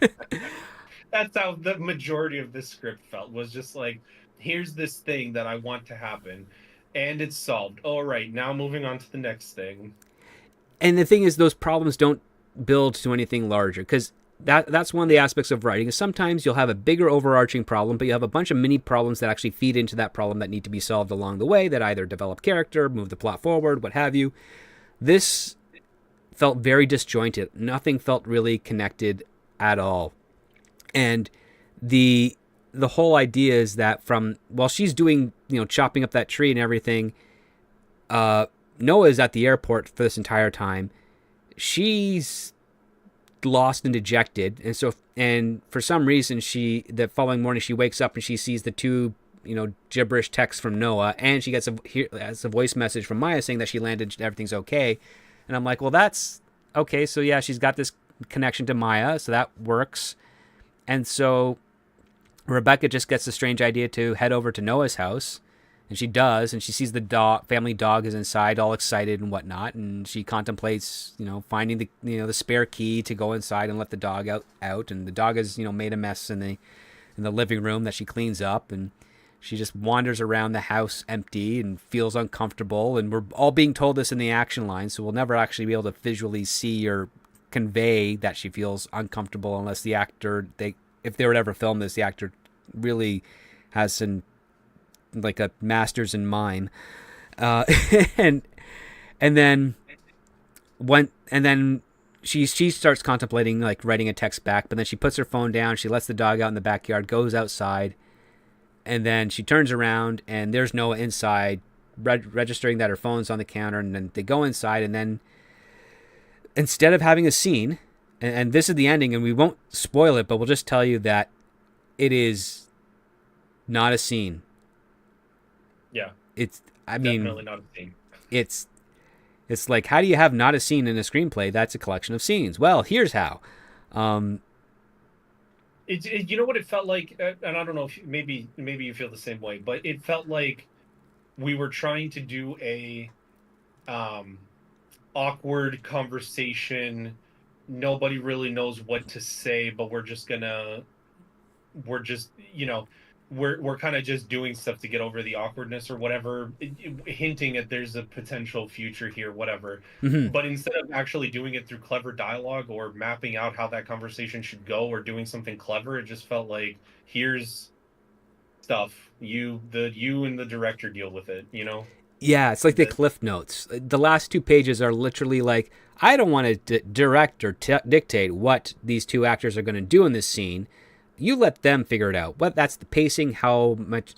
that's how the majority of this script felt, was just like, here's this thing that I want to happen, and it's solved. All right, now moving on to the next thing. And the thing is, those problems don't build to anything larger, because that's one of the aspects of writing is sometimes you'll have a bigger overarching problem, but you have a bunch of mini problems that actually feed into that problem that need to be solved along the way that either develop character, move the plot forward, what have you. This felt very disjointed. Nothing felt really connected at all. And the whole idea is that from while she's doing, chopping up that tree and everything, Noah is at the airport for this entire time. She's lost and dejected, and for some reason the following morning she wakes up and she sees the two gibberish texts from Noah, and she gets a voice message from Maya saying that she landed, everything's okay. And I'm like, well, that's okay. So yeah, she's got this connection to Maya, so that works. And so Rebecca just gets the strange idea to head over to Noah's house, and she does, and she sees the family dog is inside, all excited and whatnot, and she contemplates, finding the spare key to go inside and let the dog out, and the dog has, made a mess in the living room that she cleans up, and she just wanders around the house empty and feels uncomfortable, and we're all being told this in the action line, so we'll never actually be able to visually see or convey that she feels uncomfortable unless the actor, if they were to ever film this, the actor really has some, like, a master's in mime, and then she starts contemplating, like, writing a text back, but then she puts her phone down, she lets the dog out in the backyard, goes outside, and then she turns around and there's Noah inside, registering that her phone's on the counter, and then they go inside, and then instead of having a scene, and this is the ending, and we won't spoil it, but we'll just tell you that it is not a scene. Yeah, it's definitely not a scene. It's like, how do you have not a scene in a screenplay that's a collection of scenes? Well, here's how. You know what it felt like, and I don't know if maybe you feel the same way, but it felt like we were trying to do a awkward conversation. Nobody really knows what to say, but we're just we're kind of just doing stuff to get over the awkwardness or whatever, hinting at there's a potential future here, whatever. Mm-hmm. But instead of actually doing it through clever dialogue or mapping out how that conversation should go or doing something clever, it just felt like, here's stuff, you and the director deal with it, Yeah, it's like the Cliff Notes. The last 2 pages are literally like, I don't want to direct or dictate what these 2 actors are going to do in this scene. You let them figure it out. That's the pacing, how much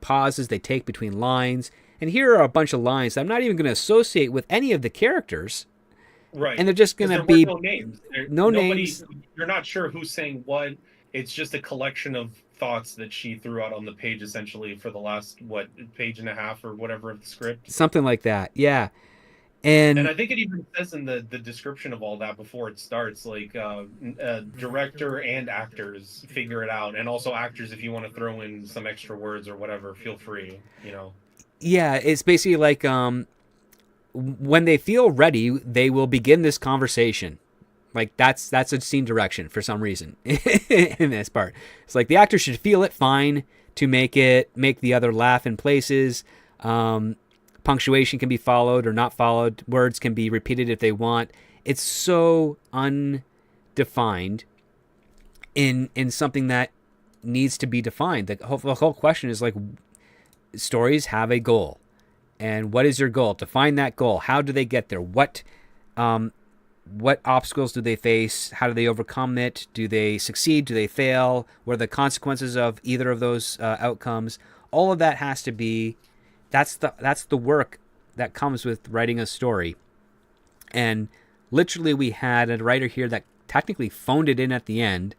pauses they take between lines. And here are a bunch of lines that I'm not even going to associate with any of the characters. Right. And they're just going to be no names. Names. You're not sure who's saying what. It's just a collection of thoughts that she threw out on the page, essentially, for the last, page and a half or whatever of the script. Something like that, yeah. And I think it even says in the description of all that before it starts, like, director and actors figure it out, and also actors, if you want to throw in some extra words or whatever, feel free. Yeah, it's basically like, when they feel ready, they will begin this conversation. Like, that's a scene direction for some reason in this part. It's like the actor should feel it fine to make the other laugh in places. Punctuation can be followed or not followed. Words can be repeated if they want. It's so undefined in something that needs to be defined. The whole question is, like, stories have a goal. And what is your goal? Define that goal. How do they get there? What obstacles do they face? How do they overcome it? Do they succeed? Do they fail? What are the consequences of either of those outcomes? All of that has to be, that's the work that comes with writing a story. And literally we had a writer here that technically phoned it in at the end.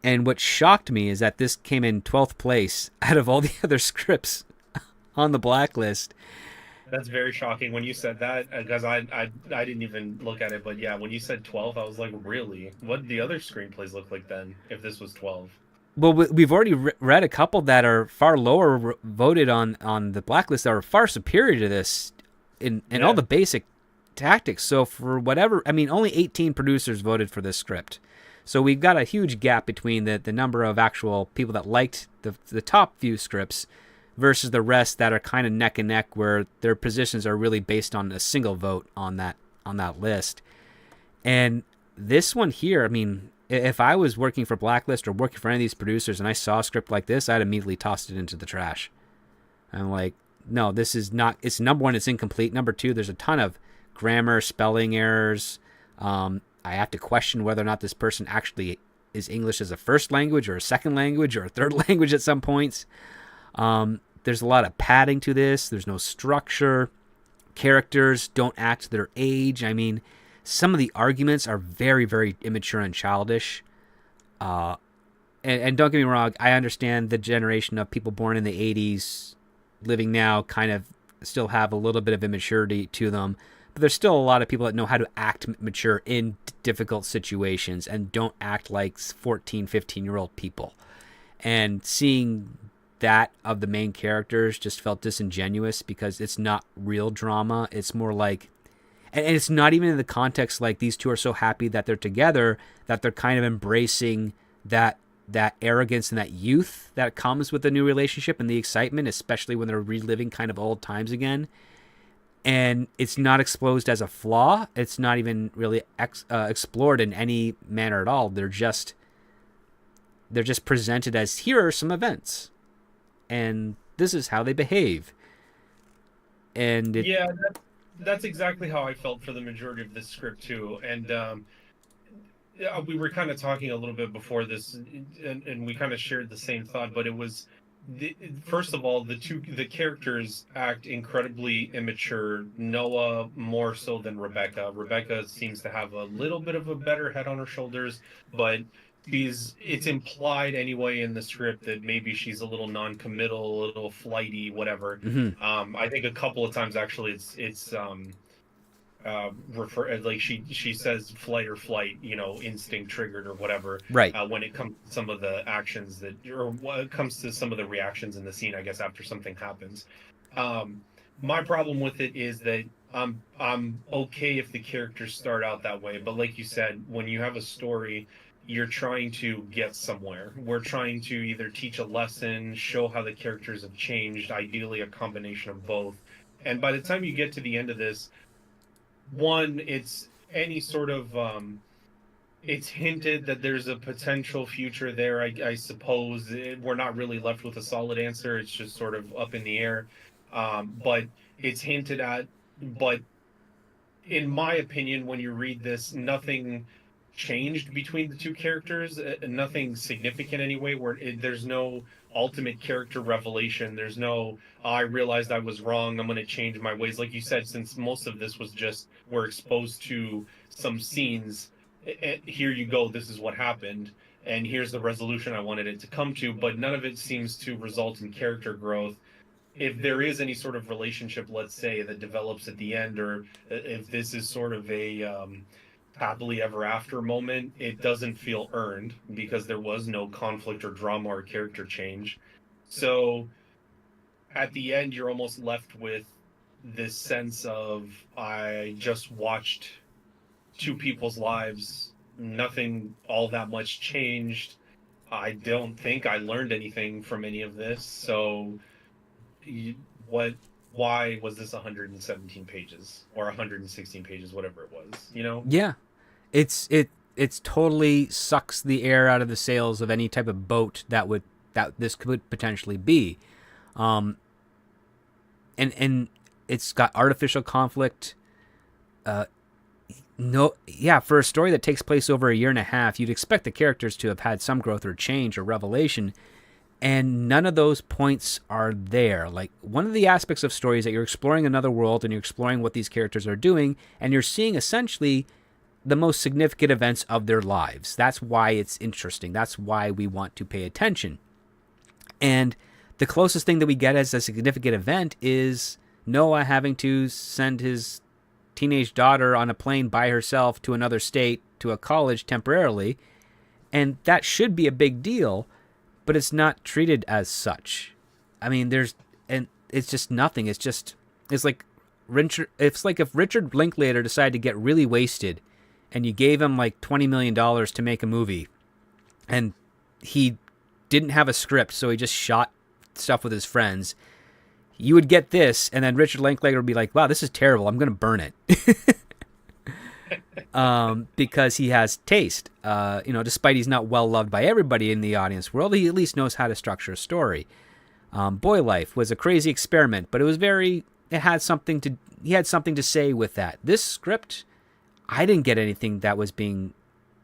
And what shocked me is that this came in 12th place out of all the other scripts on the blacklist. That's very shocking when you said that, because I didn't even look at it. But yeah, when you said 12, I was like, really? What did the other screenplays look like then, if this was 12? Well, we've already read a couple that are far lower voted on the blacklist that are far superior to this in all the basic tactics. So for whatever, I mean, only 18 producers voted for this script. So we've got a huge gap between the number of actual people that liked the top few scripts versus the rest that are kind of neck and neck, where their positions are really based on a single vote on that list. And this one here, I mean, if I was working for Blacklist or working for any of these producers and I saw a script like this, I'd immediately tossed it into the trash. I'm like, no, this is not. It's number one, it's incomplete. Number two, there's a ton of grammar, spelling errors. I have to question whether or not this person actually is English as a first language or a second language or a third language at some points. There's a lot of padding to this. There's no structure. Characters don't act their age. I mean, some of the arguments are very, very immature and childish. And don't get me wrong, I understand the generation of people born in the 80s living now kind of still have a little bit of immaturity to them. But there's still a lot of people that know how to act mature in difficult situations and don't act like 14, 15-year-old people. And seeing that of the main characters just felt disingenuous because it's not real drama. It's more like, and it's not even in the context like these two are so happy that they're together that they're kind of embracing that arrogance and that youth that comes with the new relationship and the excitement, especially when they're reliving kind of old times again. And it's not exposed as a flaw. It's not even really explored in any manner at all. They're just presented as, here are some events, and this is how they behave. And that's exactly how I felt for the majority of this script too. And we were kind of talking a little bit before this, and we kind of shared the same thought. But it was, first of all, the characters act incredibly immature. Noah more so than Rebecca. Rebecca seems to have a little bit of a better head on her shoulders, but it's implied anyway in the script that maybe she's a little non-committal, a little flighty, whatever. Mm-hmm. I think a couple of times actually it's like she says flight or flight, instinct triggered or whatever. Right. When it comes to some of the actions or when it comes to some of the reactions in the scene, I guess after something happens. My problem with it is that I'm okay if the characters start out that way, but like you said, when you have a story, you're trying to get somewhere. We're trying to either teach a lesson, show how the characters have changed, ideally a combination of both. And by the time you get to the end of this, one, it's any sort of it's hinted that there's a potential future there, I suppose. We're not really left with a solid answer. It's just sort of up in the air. But it's hinted at. But in my opinion, when you read this, nothing changed between the two characters, nothing significant anyway, where there's no ultimate character revelation. There's no, I realized I was wrong, I'm going to change my ways. Like you said, since most of this was just, we're exposed to some scenes, here you go, this is what happened, and here's the resolution I wanted it to come to, but none of it seems to result in character growth. If there is any sort of relationship, let's say, that develops at the end, or if this is sort of a happily ever after moment, it doesn't feel earned because there was no conflict or drama or character change. So at the end, you're almost left with this sense of, I just watched two people's lives, nothing all that much changed. I don't think I learned anything from any of this. So why was this 117 pages or 116 pages, whatever it was, Yeah. It's totally sucks the air out of the sails of any type of boat that this could potentially be. And it's got artificial conflict. For a story that takes place over a year and a half, you'd expect the characters to have had some growth or change or revelation. And none of those points are there. Like, one of the aspects of story is that you're exploring another world and you're exploring what these characters are doing, and you're seeing essentially the most significant events of their lives. That's why it's interesting. That's why we want to pay attention. And the closest thing that we get as a significant event is Noah having to send his teenage daughter on a plane by herself to another state, to a college temporarily. And that should be a big deal, but it's not treated as such. I mean, it's just nothing. It's like if Richard Linklater decided to get really wasted and you gave him like $20 million to make a movie and he didn't have a script, so he just shot stuff with his friends, you would get this, and then Richard Linklater would be like, wow, this is terrible, I'm going to burn it. Because he has taste. Despite he's not well loved by everybody in the audience world, he at least knows how to structure a story. Boy Life was a crazy experiment, but he had something to say with that. This script, I didn't get anything that was being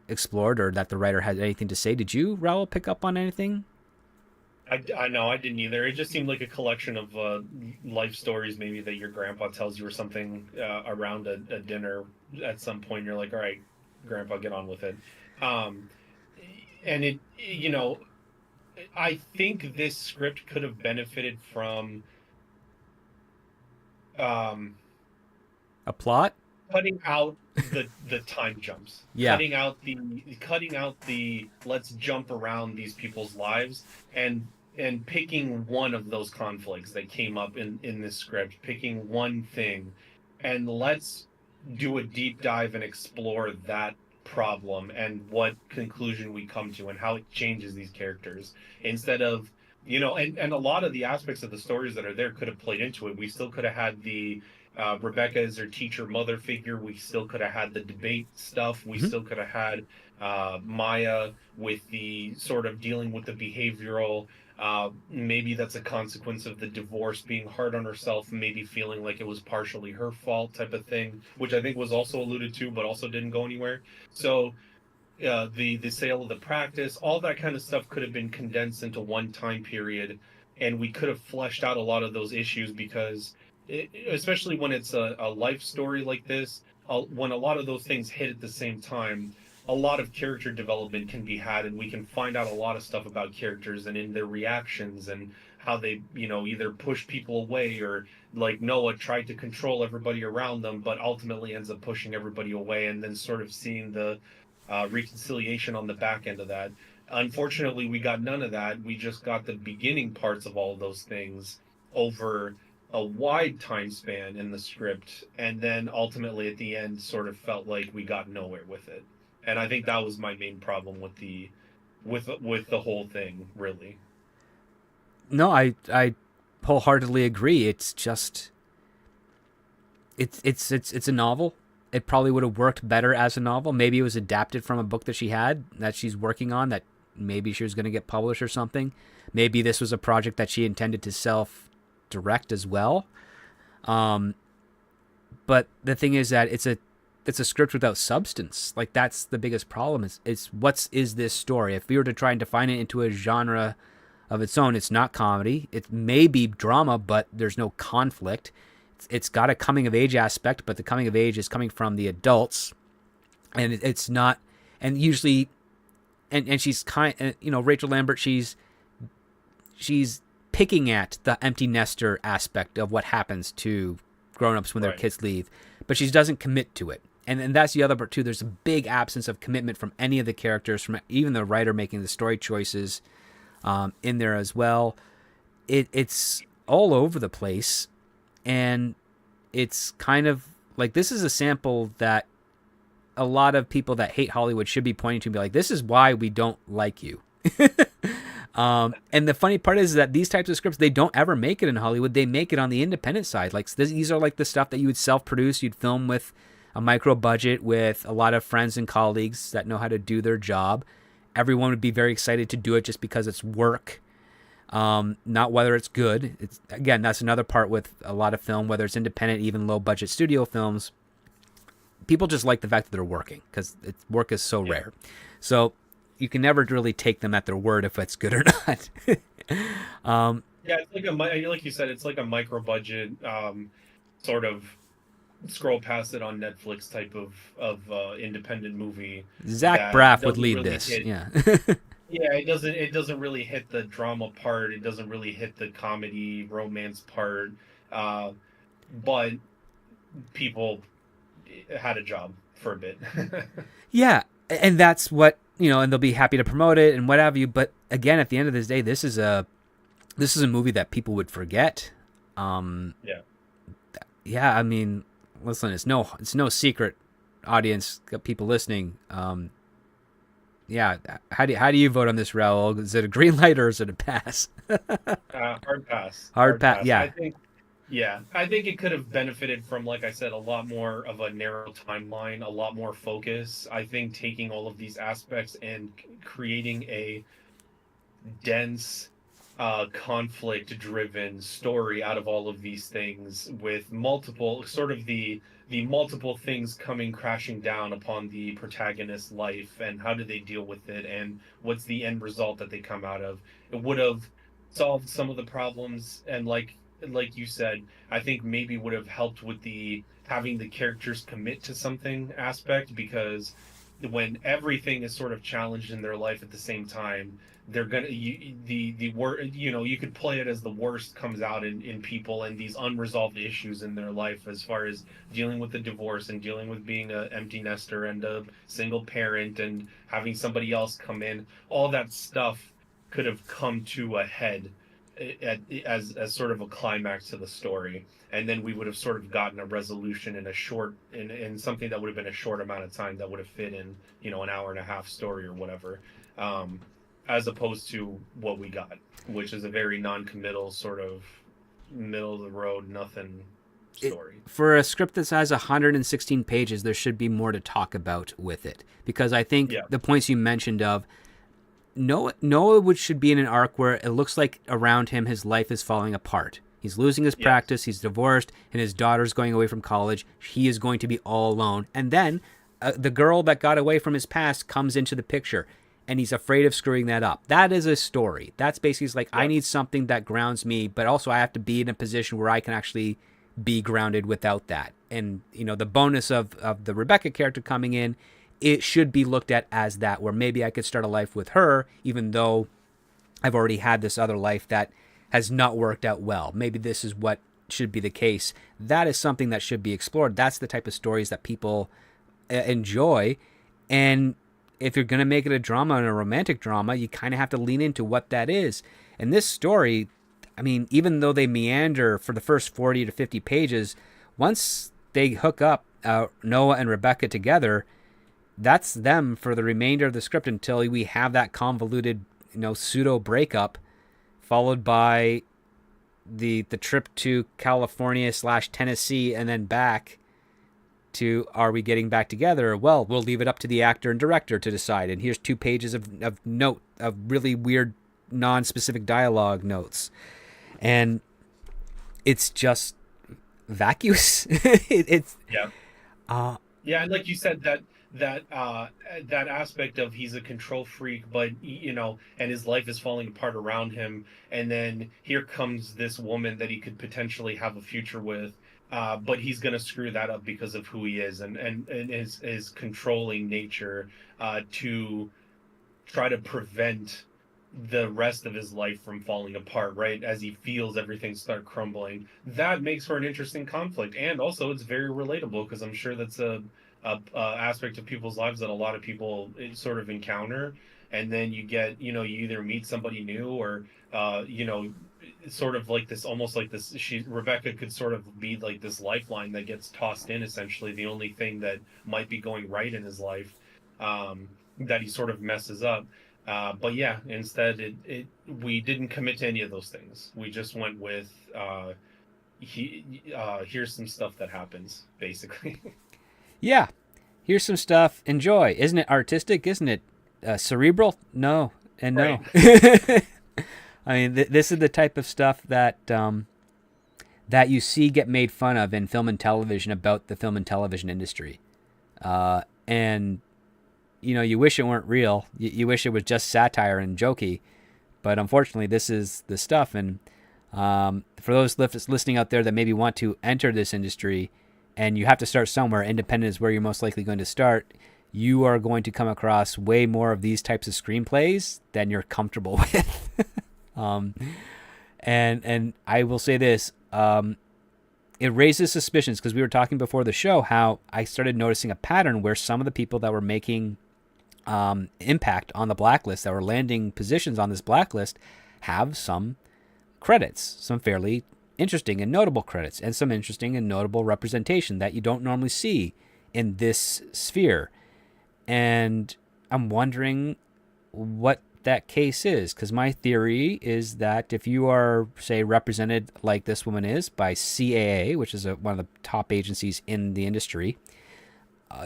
explored or that the writer had anything to say. Did you, Raul, pick up on anything? I know I didn't either. It just seemed like a collection of life stories, maybe that your grandpa tells you or something around a dinner at some point. You're like, all right, grandpa, get on with it. And I think this script could have benefited from a plot, cutting out the time jumps. Yeah. Cutting out the let's jump around these people's lives and picking one of those conflicts that came up in this script, picking one thing, and let's do a deep dive and explore that problem and what conclusion we come to and how it changes these characters, instead of and a lot of the aspects of the stories that are there could have played into it. We still could have had the Rebecca as her teacher mother figure. We still could have had the debate stuff. We still could have had Maya with the sort of dealing with the behavioral, maybe that's a consequence of the divorce, being hard on herself, maybe feeling like it was partially her fault type of thing, which I think was also alluded to but also didn't go anywhere. So the sale of the practice, all that kind of stuff could have been condensed into one time period, and we could have fleshed out a lot of those issues, because especially when it's a life story like this, when a lot of those things hit at the same time, a lot of character development can be had, and we can find out a lot of stuff about characters and in their reactions and how they, either push people away, or like Noah tried to control everybody around them, but ultimately ends up pushing everybody away, and then sort of seeing the reconciliation on the back end of that. Unfortunately, we got none of that. We just got the beginning parts of all of those things over a wide time span in the script, and then ultimately at the end sort of felt like we got nowhere with it. And I think that was my main problem with the whole thing, really. No, I wholeheartedly agree. It's just it's a novel. It probably would have worked better as a novel. Maybe it was adapted from a book that she had that she's working on, that maybe she was going to get published or something. Maybe this was a project that she intended to self-direct as well. But the thing is that it's a script without substance. Like, that's the biggest problem. Is what is this story? If we were to try and define it into a genre of its own, it's not comedy. It may be drama, but there's no conflict. It's got a coming of age aspect, but the coming of age is coming from the adults, and it's not. And usually, and she's Rachel Lambert. She's picking at the empty nester aspect of what happens to grown-ups when their kids leave, but she doesn't commit to it. And that's the other part too. There's a big absence of commitment from any of the characters, from even the writer making the story choices in there as well. It's all over the place. And it's kind of like, this is a sample that a lot of people that hate Hollywood should be pointing to and be like, this is why we don't like you. And the funny part is that these types of scripts, they don't ever make it in Hollywood. They make it on the independent side. Like, these are like the stuff that you would self-produce. You'd film with a micro budget with a lot of friends and colleagues that know how to do their job. Everyone would be very excited to do it just because it's work. Not whether it's good. It's, again, that's another part with a lot of film, whether it's independent, even low budget studio films. People just like the fact that they're working, because work is so rare. So you can never really take them at their word if it's good or not. Yeah, it's like like you said, it's like a micro budget sort of scroll past it on Netflix type of independent movie Zach that Braff would doesn't lead really this. hit. Yeah. Yeah, it doesn't really hit the drama part. It doesn't really hit the comedy romance part. Uh, but people had a job for a bit. Yeah, and that's what, and they'll be happy to promote it and what have you. But again, at the end of this day, this is a movie that people would forget. Yeah. Yeah, I mean, listen, it's no secret, audience, got people listening. Yeah, how do you vote on this, Raul? Is it a green light or is it a pass? Hard pass. Hard pass. Pass. Yeah, I think it could have benefited from, like I said, a lot more of a narrow timeline, a lot more focus. I think taking all of these aspects and creating a dense, conflict-driven story out of all of these things, with multiple sort of the multiple things coming crashing down upon the protagonist's life, and how do they deal with it, and what's the end result that they come out of. It would have solved some of the problems, and like you said, I think maybe would have helped with the having the characters commit to something aspect, because when everything is sort of challenged in their life at the same time, they're gonna the word, you could play it as the worst comes out in people, and these unresolved issues in their life, as far as dealing with the divorce and dealing with being a empty nester and a single parent and having somebody else come in. All that stuff could have come to a head as sort of a climax to the story, and then we would have sort of gotten a resolution in something that would have been a short amount of time, that would have fit in an hour and a half story or whatever, as opposed to what we got, which is a very non-committal, sort of middle of the road, nothing story. For a script that has 116 pages, there should be more to talk about with it, because I think the points you mentioned of Noah should be in an arc where it looks like around him his life is falling apart. He's losing his practice, he's divorced, and his daughter's going away from college. He is going to be all alone. And then the girl that got away from his past comes into the picture, and he's afraid of screwing that up. That is a story. That's basically like, I need something that grounds me, but also I have to be in a position where I can actually be grounded without that. And, the bonus of the Rebecca character coming in, it should be looked at as that, where maybe I could start a life with her, even though I've already had this other life that has not worked out well. Maybe this is what should be the case. That is something that should be explored. That's the type of stories that people enjoy. And if you're going to make it a drama and a romantic drama, you kind of have to lean into what that is. And this story, I mean, even though they meander for the first 40 to 50 pages, once they hook up Noah and Rebecca together, that's them for the remainder of the script until we have that convoluted, pseudo breakup, followed by the trip to California / Tennessee, and then back to, are we getting back together? Well, we'll leave it up to the actor and director to decide. And here's 2 pages of really weird, non-specific dialogue notes, and it's just vacuous. It's and like you said, that aspect of he's a control freak, but and his life is falling apart around him, and then here comes this woman that he could potentially have a future with, but he's gonna screw that up because of who he is, and his controlling nature, to try to prevent the rest of his life from falling apart, right, as he feels everything start crumbling. That makes for an interesting conflict, and also it's very relatable, because I'm sure that's a aspect of people's lives that a lot of people sort of encounter. And then you get, you either meet somebody new, or sort of like this, almost like this, Rebecca could sort of be like this lifeline that gets tossed in, essentially the only thing that might be going right in his life, that he sort of messes up. But yeah, instead we didn't commit to any of those things. We just went with here's some stuff that happens, basically. Yeah, here's some stuff. Enjoy. Isn't it artistic? Isn't it cerebral? No, and no. Right. I mean, this is the type of stuff that that you see get made fun of in film and television, about the film and television industry. And you wish it weren't real. You wish it was just satire and jokey. But unfortunately, this is the stuff. And for those listening out there that maybe want to enter this industry, and you have to start somewhere, independent is where you're most likely going to start, you are going to come across way more of these types of screenplays than you're comfortable with. And I will say this, it raises suspicions, because we were talking before the show how I started noticing a pattern where some of the people that were making impact on the blacklist, that were landing positions on this blacklist, have some credits, some fairly interesting and notable credits, and some interesting and notable representation that you don't normally see in this sphere. And I'm wondering what that case is, because my theory is that if you are, say, represented like this woman is by CAA, which is one of the top agencies in the industry,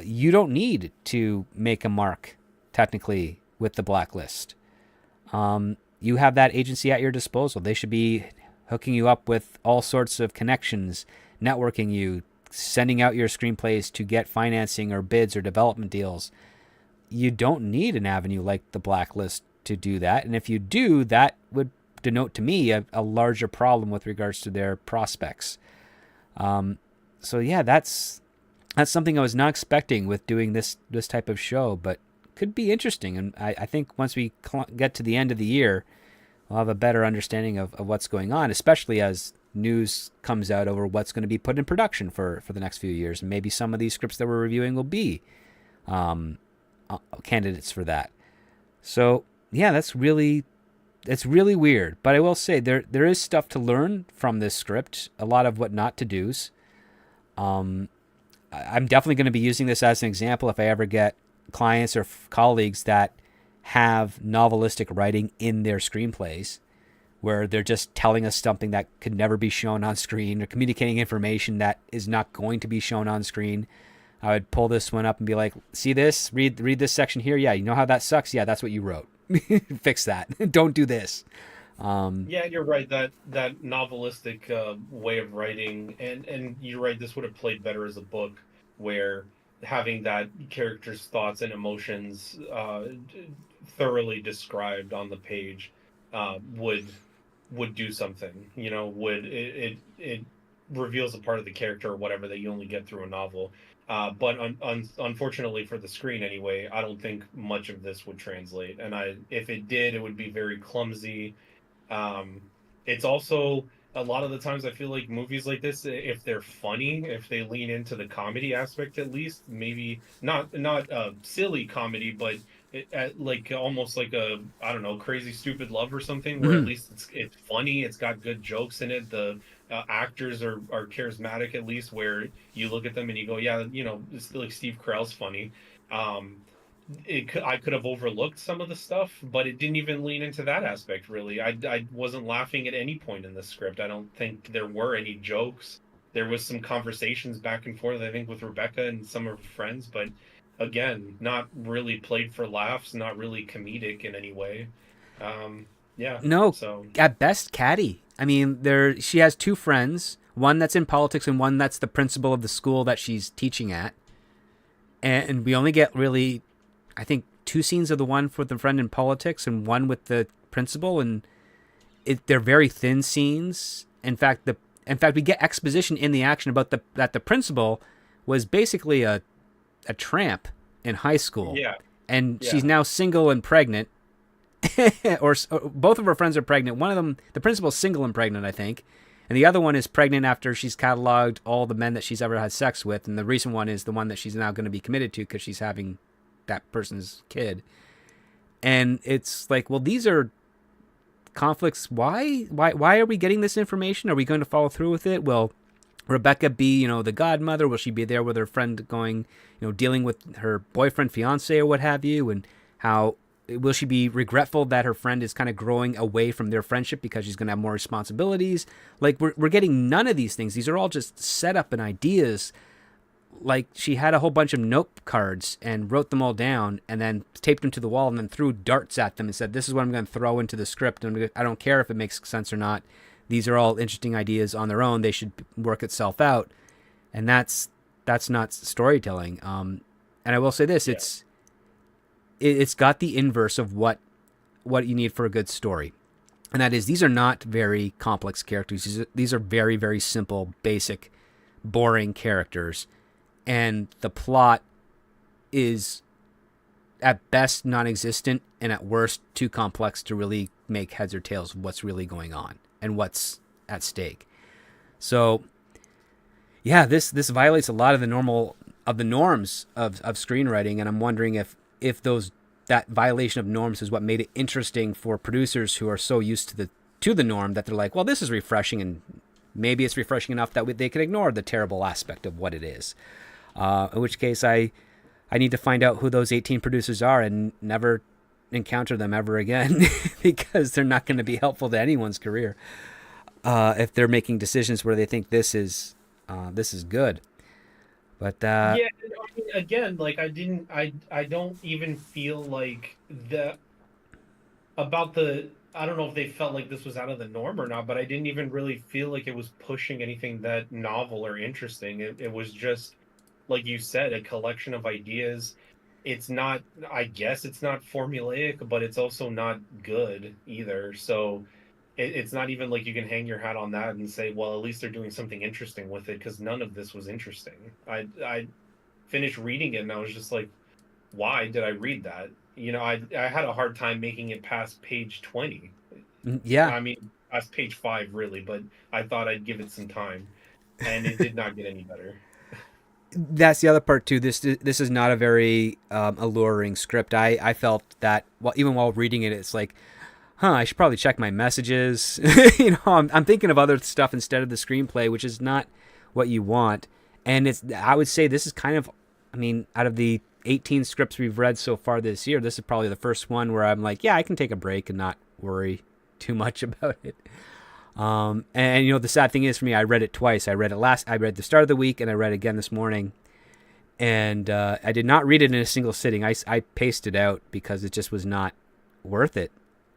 you don't need to make a mark technically with the blacklist. You have that agency at your disposal. They should be hooking you up with all sorts of connections, networking you, sending out your screenplays to get financing or bids or development deals. You don't need an avenue like the blacklist to do that. And if you do, that would denote to me a larger problem with regards to their prospects. So yeah, that's something I was not expecting with doing this type of show, but could be interesting. And I think once we get to the end of the year, we'll have a better understanding of what's going on, especially as news comes out over what's going to be put in production for the next few years. And maybe some of these scripts that we're reviewing will be candidates for that. So yeah, it's really weird. But I will say there is stuff to learn from this script, a lot of what not to do's. I'm definitely going to be using this as an example if I ever get clients or colleagues that have novelistic writing in their screenplays, where they're just telling us something that could never be shown on screen, or communicating information that is not going to be shown on screen. I would pull this one up and be like, see this? Read this section here? Yeah, you know how that sucks? Yeah, that's what you wrote. Fix that. Don't do this. Yeah, you're right. That novelistic way of writing, and you're right. This would have played better as a book, where having that character's thoughts and emotions thoroughly described on the page would do something. Would it reveals a part of the character or whatever that you only get through a novel. But unfortunately for the screen anyway, I don't think much of this would translate. And if it did, it would be very clumsy. It's also, a lot of the times I feel like movies like this, if they're funny, if they lean into the comedy aspect at least, maybe not silly comedy, but like almost like a, I don't know, Crazy Stupid Love or something, where at least it's funny, it's got good jokes in it, the actors are charismatic, at least, where you look at them and you go, yeah, it's like Steve Carell's funny. I could have overlooked some of the stuff, but it didn't even lean into that aspect, really. I wasn't laughing at any point in the script. I don't think there were any jokes. There was some conversations back and forth, I think, with Rebecca and some of her friends, but again, not really played for laughs, not really comedic in any way. Yeah. No, so at best, catty. I mean, she has two friends, one that's in politics and one that's the principal of the school that she's teaching at. And we only get really, I think, 2 scenes of the one with the friend in politics and one with the principal, and they're very thin scenes. In fact, we get exposition in the action about that the principal was basically a tramp in high school. Yeah. And she's now single and pregnant. or both of her friends are pregnant. One of them, the principal's single and pregnant, I think. And the other one is pregnant after she's cataloged all the men that she's ever had sex with. And the recent one is the one that she's now going to be committed to because she's having that person's kid. And it's like, well, these are conflicts. Why are we getting this information? Are we going to follow through with it? Will Rebecca be, the godmother? Will she be there with her friend going, dealing with her boyfriend, fiance, or what have you? And how will she be regretful that her friend is kind of growing away from their friendship because she's going to have more responsibilities? Like, we're getting none of these things. These are all just set up and ideas. Like, she had a whole bunch of note cards and wrote them all down and then taped them to the wall and then threw darts at them and said, this is what I'm going to throw into the script. And I don't care if it makes sense or not. These are all interesting ideas on their own. They should work itself out. And that's not storytelling. And I will say this, it's got the inverse of what you need for a good story. And that is, these are not very complex characters. These are very, very simple, basic, boring characters. And the plot is at best non-existent and at worst too complex to really make heads or tails of what's really going on and what's at stake. So yeah, this violates a lot of the norms of screenwriting, and I'm wondering if that violation of norms is what made it interesting for producers who are so used to the norm that they're like, well, this is refreshing, and maybe it's refreshing enough that they can ignore the terrible aspect of what it is. In which case, I need to find out who those 18 producers are and never encounter them ever again, because they're not going to be helpful to anyone's career if they're making decisions where they think this is good. But Yeah, I mean, again, like I don't even feel like the about the. I don't know if they felt like this was out of the norm or not, but I didn't even really feel like it was pushing anything that novel or interesting. It was just, like you said, a collection of ideas. It's not, I guess it's not formulaic, but it's also not good either. So it's not even like you can hang your hat on that and say, well, at least they're doing something interesting with it, because none of this was interesting. I finished reading it and I was just like, why did I read that? I had a hard time making it past page 20. yeah, I mean, past page 5 really, but I thought I'd give it some time, and it did not get any better. that's the other part too. This is not a very alluring script. I felt that, well, even while reading it, it's like, I should probably check my messages. I'm thinking of other stuff instead of the screenplay, which is not what you want. And I would say this is kind of, I mean, out of the 18 scripts we've read so far this year, this is probably the first one where I'm like, yeah, I can take a break and not worry too much about it. And the sad thing is for me, I read it twice. I read the start of the week, and I read it again this morning. And I did not read it in a single sitting. I paced it out because it just was not worth it.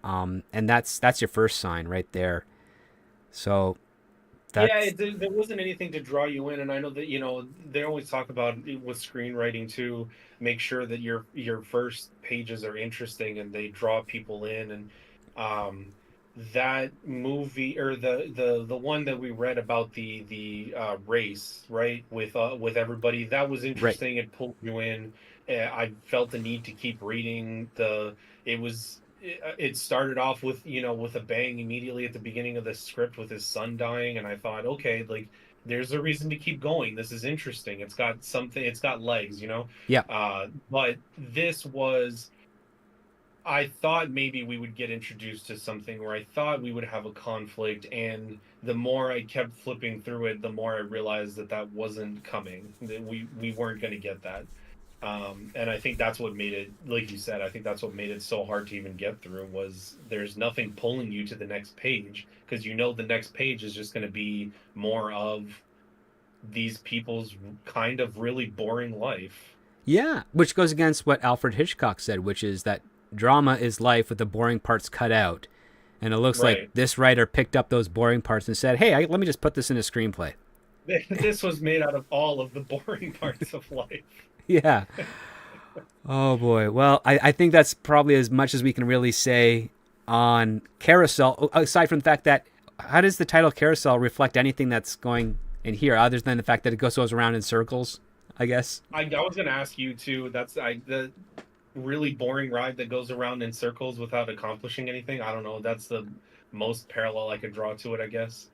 And that's your first sign right there. So There wasn't anything to draw you in, and I know that they always talk about with screenwriting to make sure that your first pages are interesting and they draw people in, and that movie, or the one that we read about the race, right, with everybody, that was right. interesting. It pulled you in. I felt the need to keep reading. It started off with a bang immediately at the beginning of the script with his son dying, and I thought, okay, like, there's a reason to keep going. This is interesting. It's got something. It's got legs. Yeah. But this was, I thought maybe we would get introduced to something where I thought we would have a conflict, and the more I kept flipping through it, the more I realized that wasn't coming. That we weren't going to get that. And I think that's what made it, like you said, I think that's what made it so hard to even get through, was there's nothing pulling you to the next page, because the next page is just going to be more of these people's kind of really boring life. Yeah, which goes against what Alfred Hitchcock said, which is that drama is life with the boring parts cut out. And it looks Right. like this writer picked up those boring parts and said, hey, let me just put this in a screenplay. This was made out of all of the boring parts of life. Yeah. Oh, boy. Well, I think that's probably as much as we can really say on Carousel, aside from the fact that, how does the title Carousel reflect anything that's going in here, other than the fact that it goes around in circles, I guess? I was going to ask you, too. That's the really boring ride that goes around in circles without accomplishing anything. I don't know. That's the most parallel I could draw to it, I guess.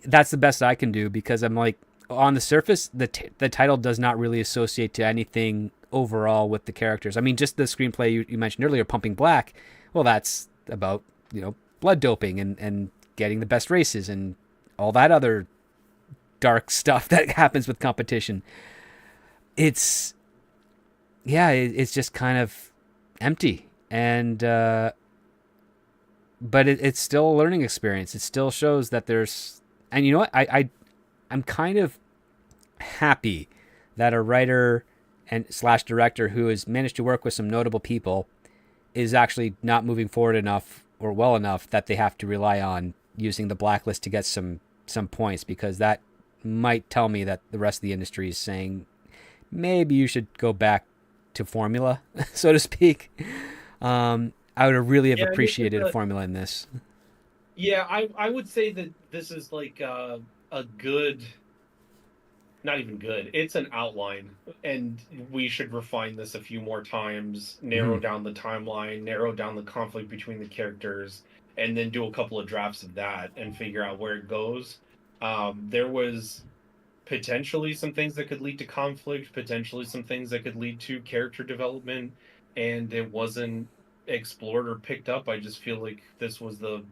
That's the best I can do, because I'm like, on the surface, the title does not really associate to anything overall with the characters. I mean, just the screenplay you mentioned earlier, Pumping Black, well, that's about, blood doping and getting the best races and all that other dark stuff that happens with competition. It's just kind of empty. And but it's still a learning experience. It still shows that there's, and you know what, I'm kind of happy that a writer and / director who has managed to work with some notable people is actually not moving forward enough or well enough that they have to rely on using the blacklist to get some points, because that might tell me that the rest of the industry is saying maybe you should go back to formula, so to speak. I would have really have Yeah, and this is appreciated a formula in this. yeah, I would say that this is like a good, not even good. It's an outline, and we should refine this a few more times, Hmm. narrow down the timeline, narrow down the conflict between the characters, and then do a couple of drafts of that and figure out where it goes. There was potentially some things that could lead to conflict, potentially some things that could lead to character development, and it wasn't explored or picked up. I just feel like this was the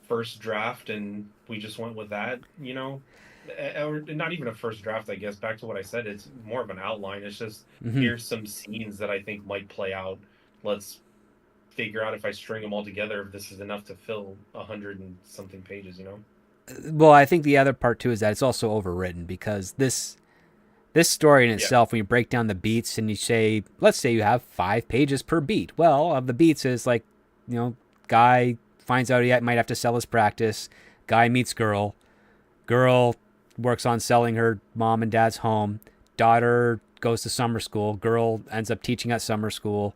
first draft and we just went with that, or not even a first draft, I guess. Back to what I said, it's more of an outline. It's just Hmm. here's some scenes that I think might play out. Let's figure out if I string them all together, if this is enough to fill 100 and something pages. Well, I think the other part too is that it's also overwritten because this story in Yeah, itself, when you break down the beats and you say, let's say you have 5 pages per beat. Well, of the beats is like, guy finds out he might have to sell his practice. Guy meets girl. Girl works on selling her mom and dad's home. Daughter goes to summer school. Girl ends up teaching at summer school.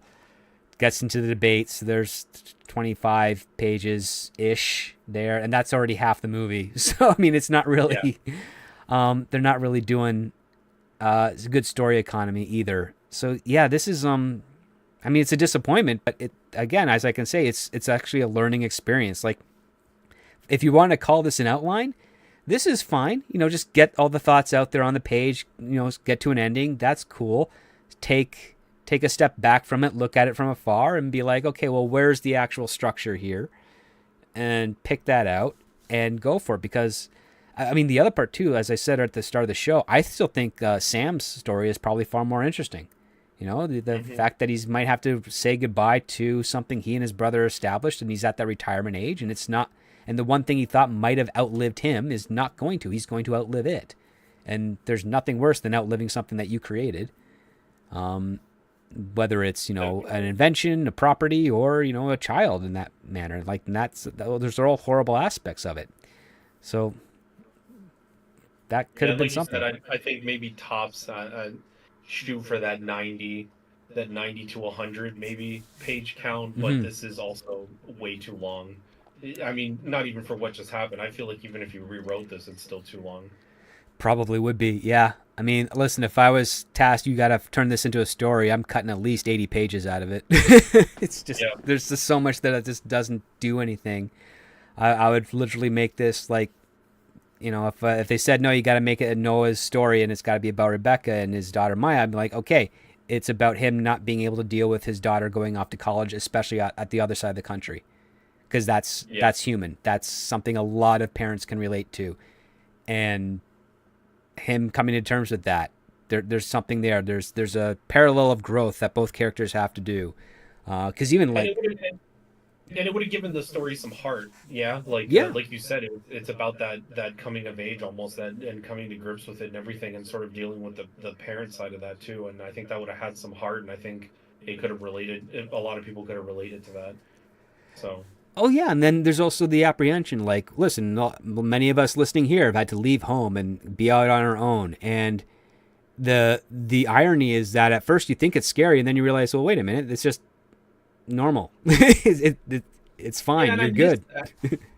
Gets into the debates. There's 25 pages ish there, and that's already half the movie. So I mean, it's not yeah, really. They're not really doing it's a good story economy either. So yeah, this is I mean, it's a disappointment, but it again, as I can say, it's actually a learning experience. Like if you want to call this an outline, this is fine. Just get all the thoughts out there on the page. Get to an ending. That's cool. Take a step back from it, look at it from afar, and be like, okay, well, where's the actual structure here, and pick that out and go for it. Because I mean, the other part too, as I said at the start of the show, I still think Sam's story is probably far more interesting. The hmm fact that he might have to say goodbye to something he and his brother established, and he's at that retirement age, and it's not. And the one thing he thought might have outlived him is not going to. He's going to outlive it. And there's nothing worse than outliving something that you created. Whether it's an definitely. invention, a property, or a child in that manner. Like those are all horrible aspects of it. So that could Yeah, have and been like you said, something. I think maybe tops shoot for that 90 to 100 maybe page count, but Hmm. this is also way too long. I mean, not even for what just happened. I feel like even if you rewrote this, it's still too long. Probably would be. Yeah. I mean, listen, if I was tasked, you got to turn this into a story, I'm cutting at least 80 pages out of it. It's just, Yeah, there's just so much that it just doesn't do anything. I would literally make this like, if they said, no, you got to make it a Noah's story and it's got to be about Rebecca and his daughter Maya, I'd be like, okay, it's about him not being able to deal with his daughter going off to college, especially at the other side of the country. Because yeah. that's human. That's something a lot of parents can relate to. And him coming to terms with that. There's something there. There's a parallel of growth that both characters have to do. Because even And like, it would have and it would have given the story some heart. Yeah, yeah, like you said, it's about that coming of age almost, that and coming to grips with it and everything, and sort of dealing with the parent side of that too. And I think that would have had some heart, and I think it could have related. A lot of people could have related to that. So oh yeah, and then there's also the apprehension. Like, listen, many of us listening here have had to leave home and be out on our own, and the irony is that at first you think it's scary, and then you realize, well, wait a minute, it's just normal. It's yeah, fine. and You're good.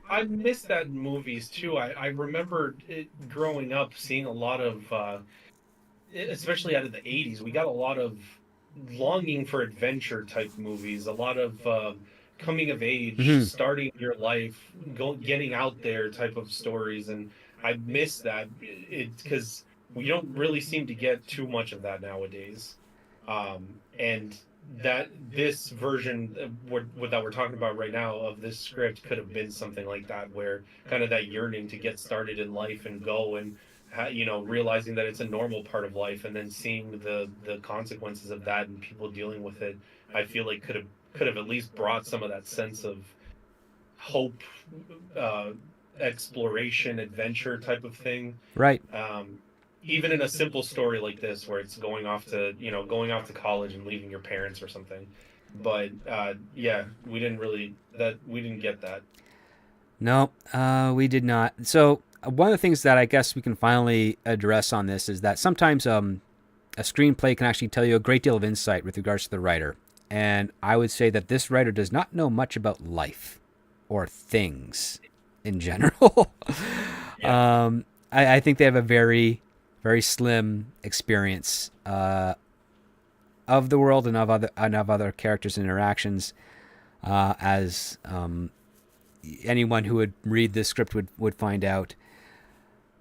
I miss that in movies too. I remember growing up seeing a lot of, especially out of the '80s, we got a lot of longing for adventure type movies, a lot of coming of age, Hmm. starting your life, getting out there type of stories, and I miss that. Because we don't really seem to get too much of that nowadays. And that this version that we're talking about right now of this script could have been something like that, where kind of that yearning to get started in life and go and realizing that it's a normal part of life, and then seeing the consequences of that and people dealing with it. I feel like could have at least brought some of that sense of hope, uh, exploration, adventure type of thing. Right. Um, Even in a simple story like this, where it's going off to college and leaving your parents or something. But yeah, we didn't get that. No, we did not. So one of the things that I guess we can finally address on this is that sometimes a screenplay can actually tell you a great deal of insight with regards to the writer. And I would say that this writer does not know much about life or things in general. Yeah. I think they have a very, very slim experience of the world and of other characters and interactions, as anyone who would read this script would find out.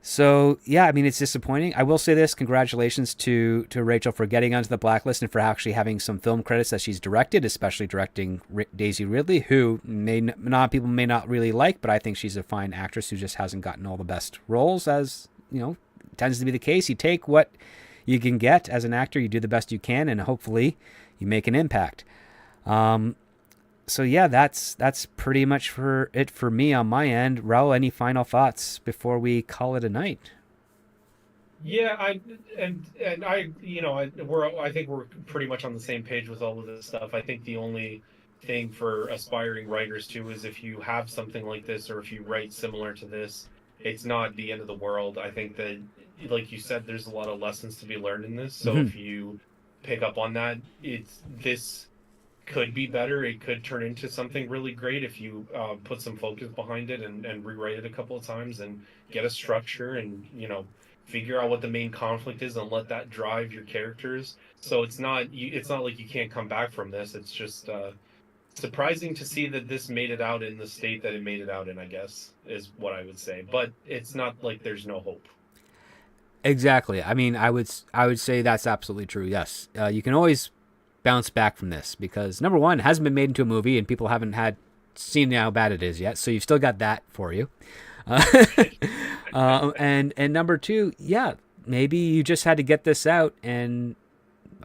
So yeah, I mean, it's disappointing. I will say this: congratulations to Rachel for getting onto the blacklist and for actually having some film credits that she's directed, especially directing Daisy Ridley, who not people may not really like, but I think she's a fine actress who just hasn't gotten all the best roles, as you know, tends to be the case. You take what you can get as an actor, you do the best you can, and hopefully you make an impact. So yeah, that's pretty much for it for me on my end. Raul, any final thoughts before we call it a night? Yeah, I, I think we're pretty much on the same page with all of this stuff. I think the only thing for aspiring writers too is if you have something like this or if you write similar to this, it's not the end of the world. I think that, like you said, there's a lot of lessons to be learned in this. So Mm-hmm. if you pick up on that, this could be better. It could turn into something really great if you put some focus behind it and rewrite it a couple of times and get a structure and figure out what the main conflict is and let that drive your characters. So it's not like you can't come back from this. It's just surprising to see that this made it out in the state that it made it out in, I guess, is what I would say. But it's not like there's no hope. Exactly. I mean, I would say that's absolutely true. Yes, you can always bounce back from this because number one, it hasn't been made into a movie and people haven't had seen how bad it is yet, so you've still got that for you. Uh, and number two, yeah, maybe you just had to get this out, and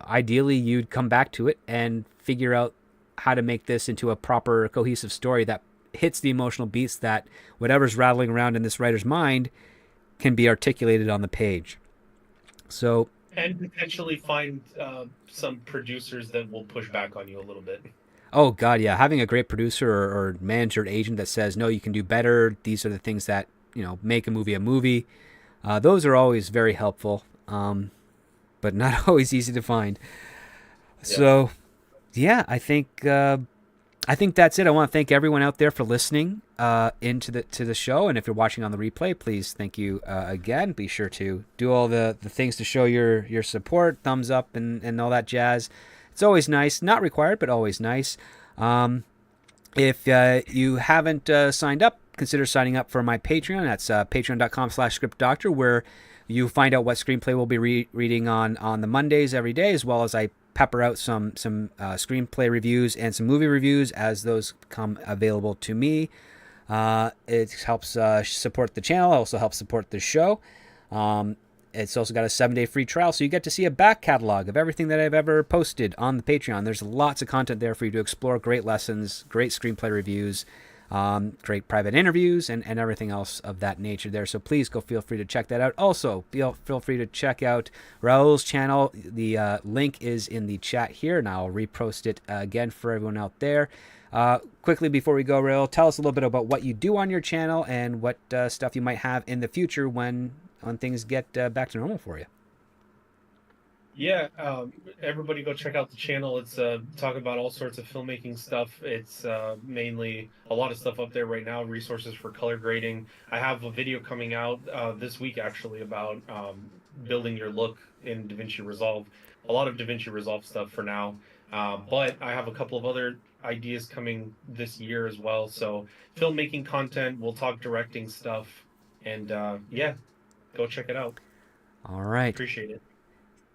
ideally you'd come back to it and figure out how to make this into a proper cohesive story that hits the emotional beats that whatever's rattling around in this writer's mind can be articulated on the page. So And potentially find some producers that will push back on you a little bit. oh God, yeah, having a great producer or manager or agent that says no, you can do better. These are the things that make a movie a movie. Those are always very helpful, but not always easy to find. Yeah. So yeah, I think that's it. I want to thank everyone out there for listening into the show, and if you're watching on the replay, please thank you again. Be sure to do all the things to show your support, thumbs up, and all that jazz. It's always nice, not required, but always nice. If you haven't signed up, consider signing up for my Patreon. That's patreon.com/scriptdoctor, where you find out what screenplay we'll be reading on the Mondays every day, as well as I pepper out some screenplay reviews and some movie reviews as those become available to me. It helps support the channel. It also helps support the show. It's also got a 7-day free trial, so you get to see a back catalog of everything that I've ever posted on the Patreon. There's lots of content there for you to explore, great lessons, great screenplay reviews, great private interviews, and everything else of that nature there. So please go feel free to check that out. Also, feel free to check out Raul's channel. The link is in the chat here, and I'll repost it again for everyone out there. Quickly before we go, Raul, tell us a little bit about what you do on your channel and what stuff you might have in the future when things get back to normal for you. Yeah, everybody go check out the channel. It's talk about all sorts of filmmaking stuff. It's mainly a lot of stuff up there right now, resources for color grading. I have a video coming out this week actually about building your look in DaVinci Resolve. A lot of DaVinci Resolve stuff for now, but I have a couple of other ideas coming this year as well. So filmmaking content, we'll talk directing stuff, and yeah, go check it out. All right. Appreciate it.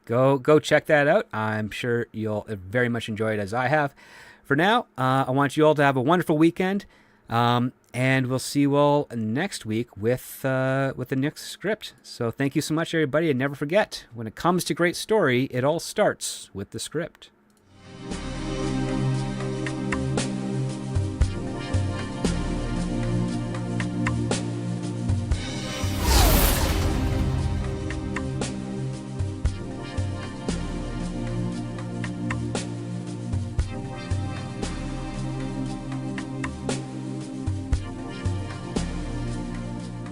Go check that out. I'm sure you'll very much enjoy it as I have. For now, I want you all to have a wonderful weekend, and we'll see you all next week with the next script. So thank you so much, everybody, and never forget, when it comes to great story, it all starts with the script.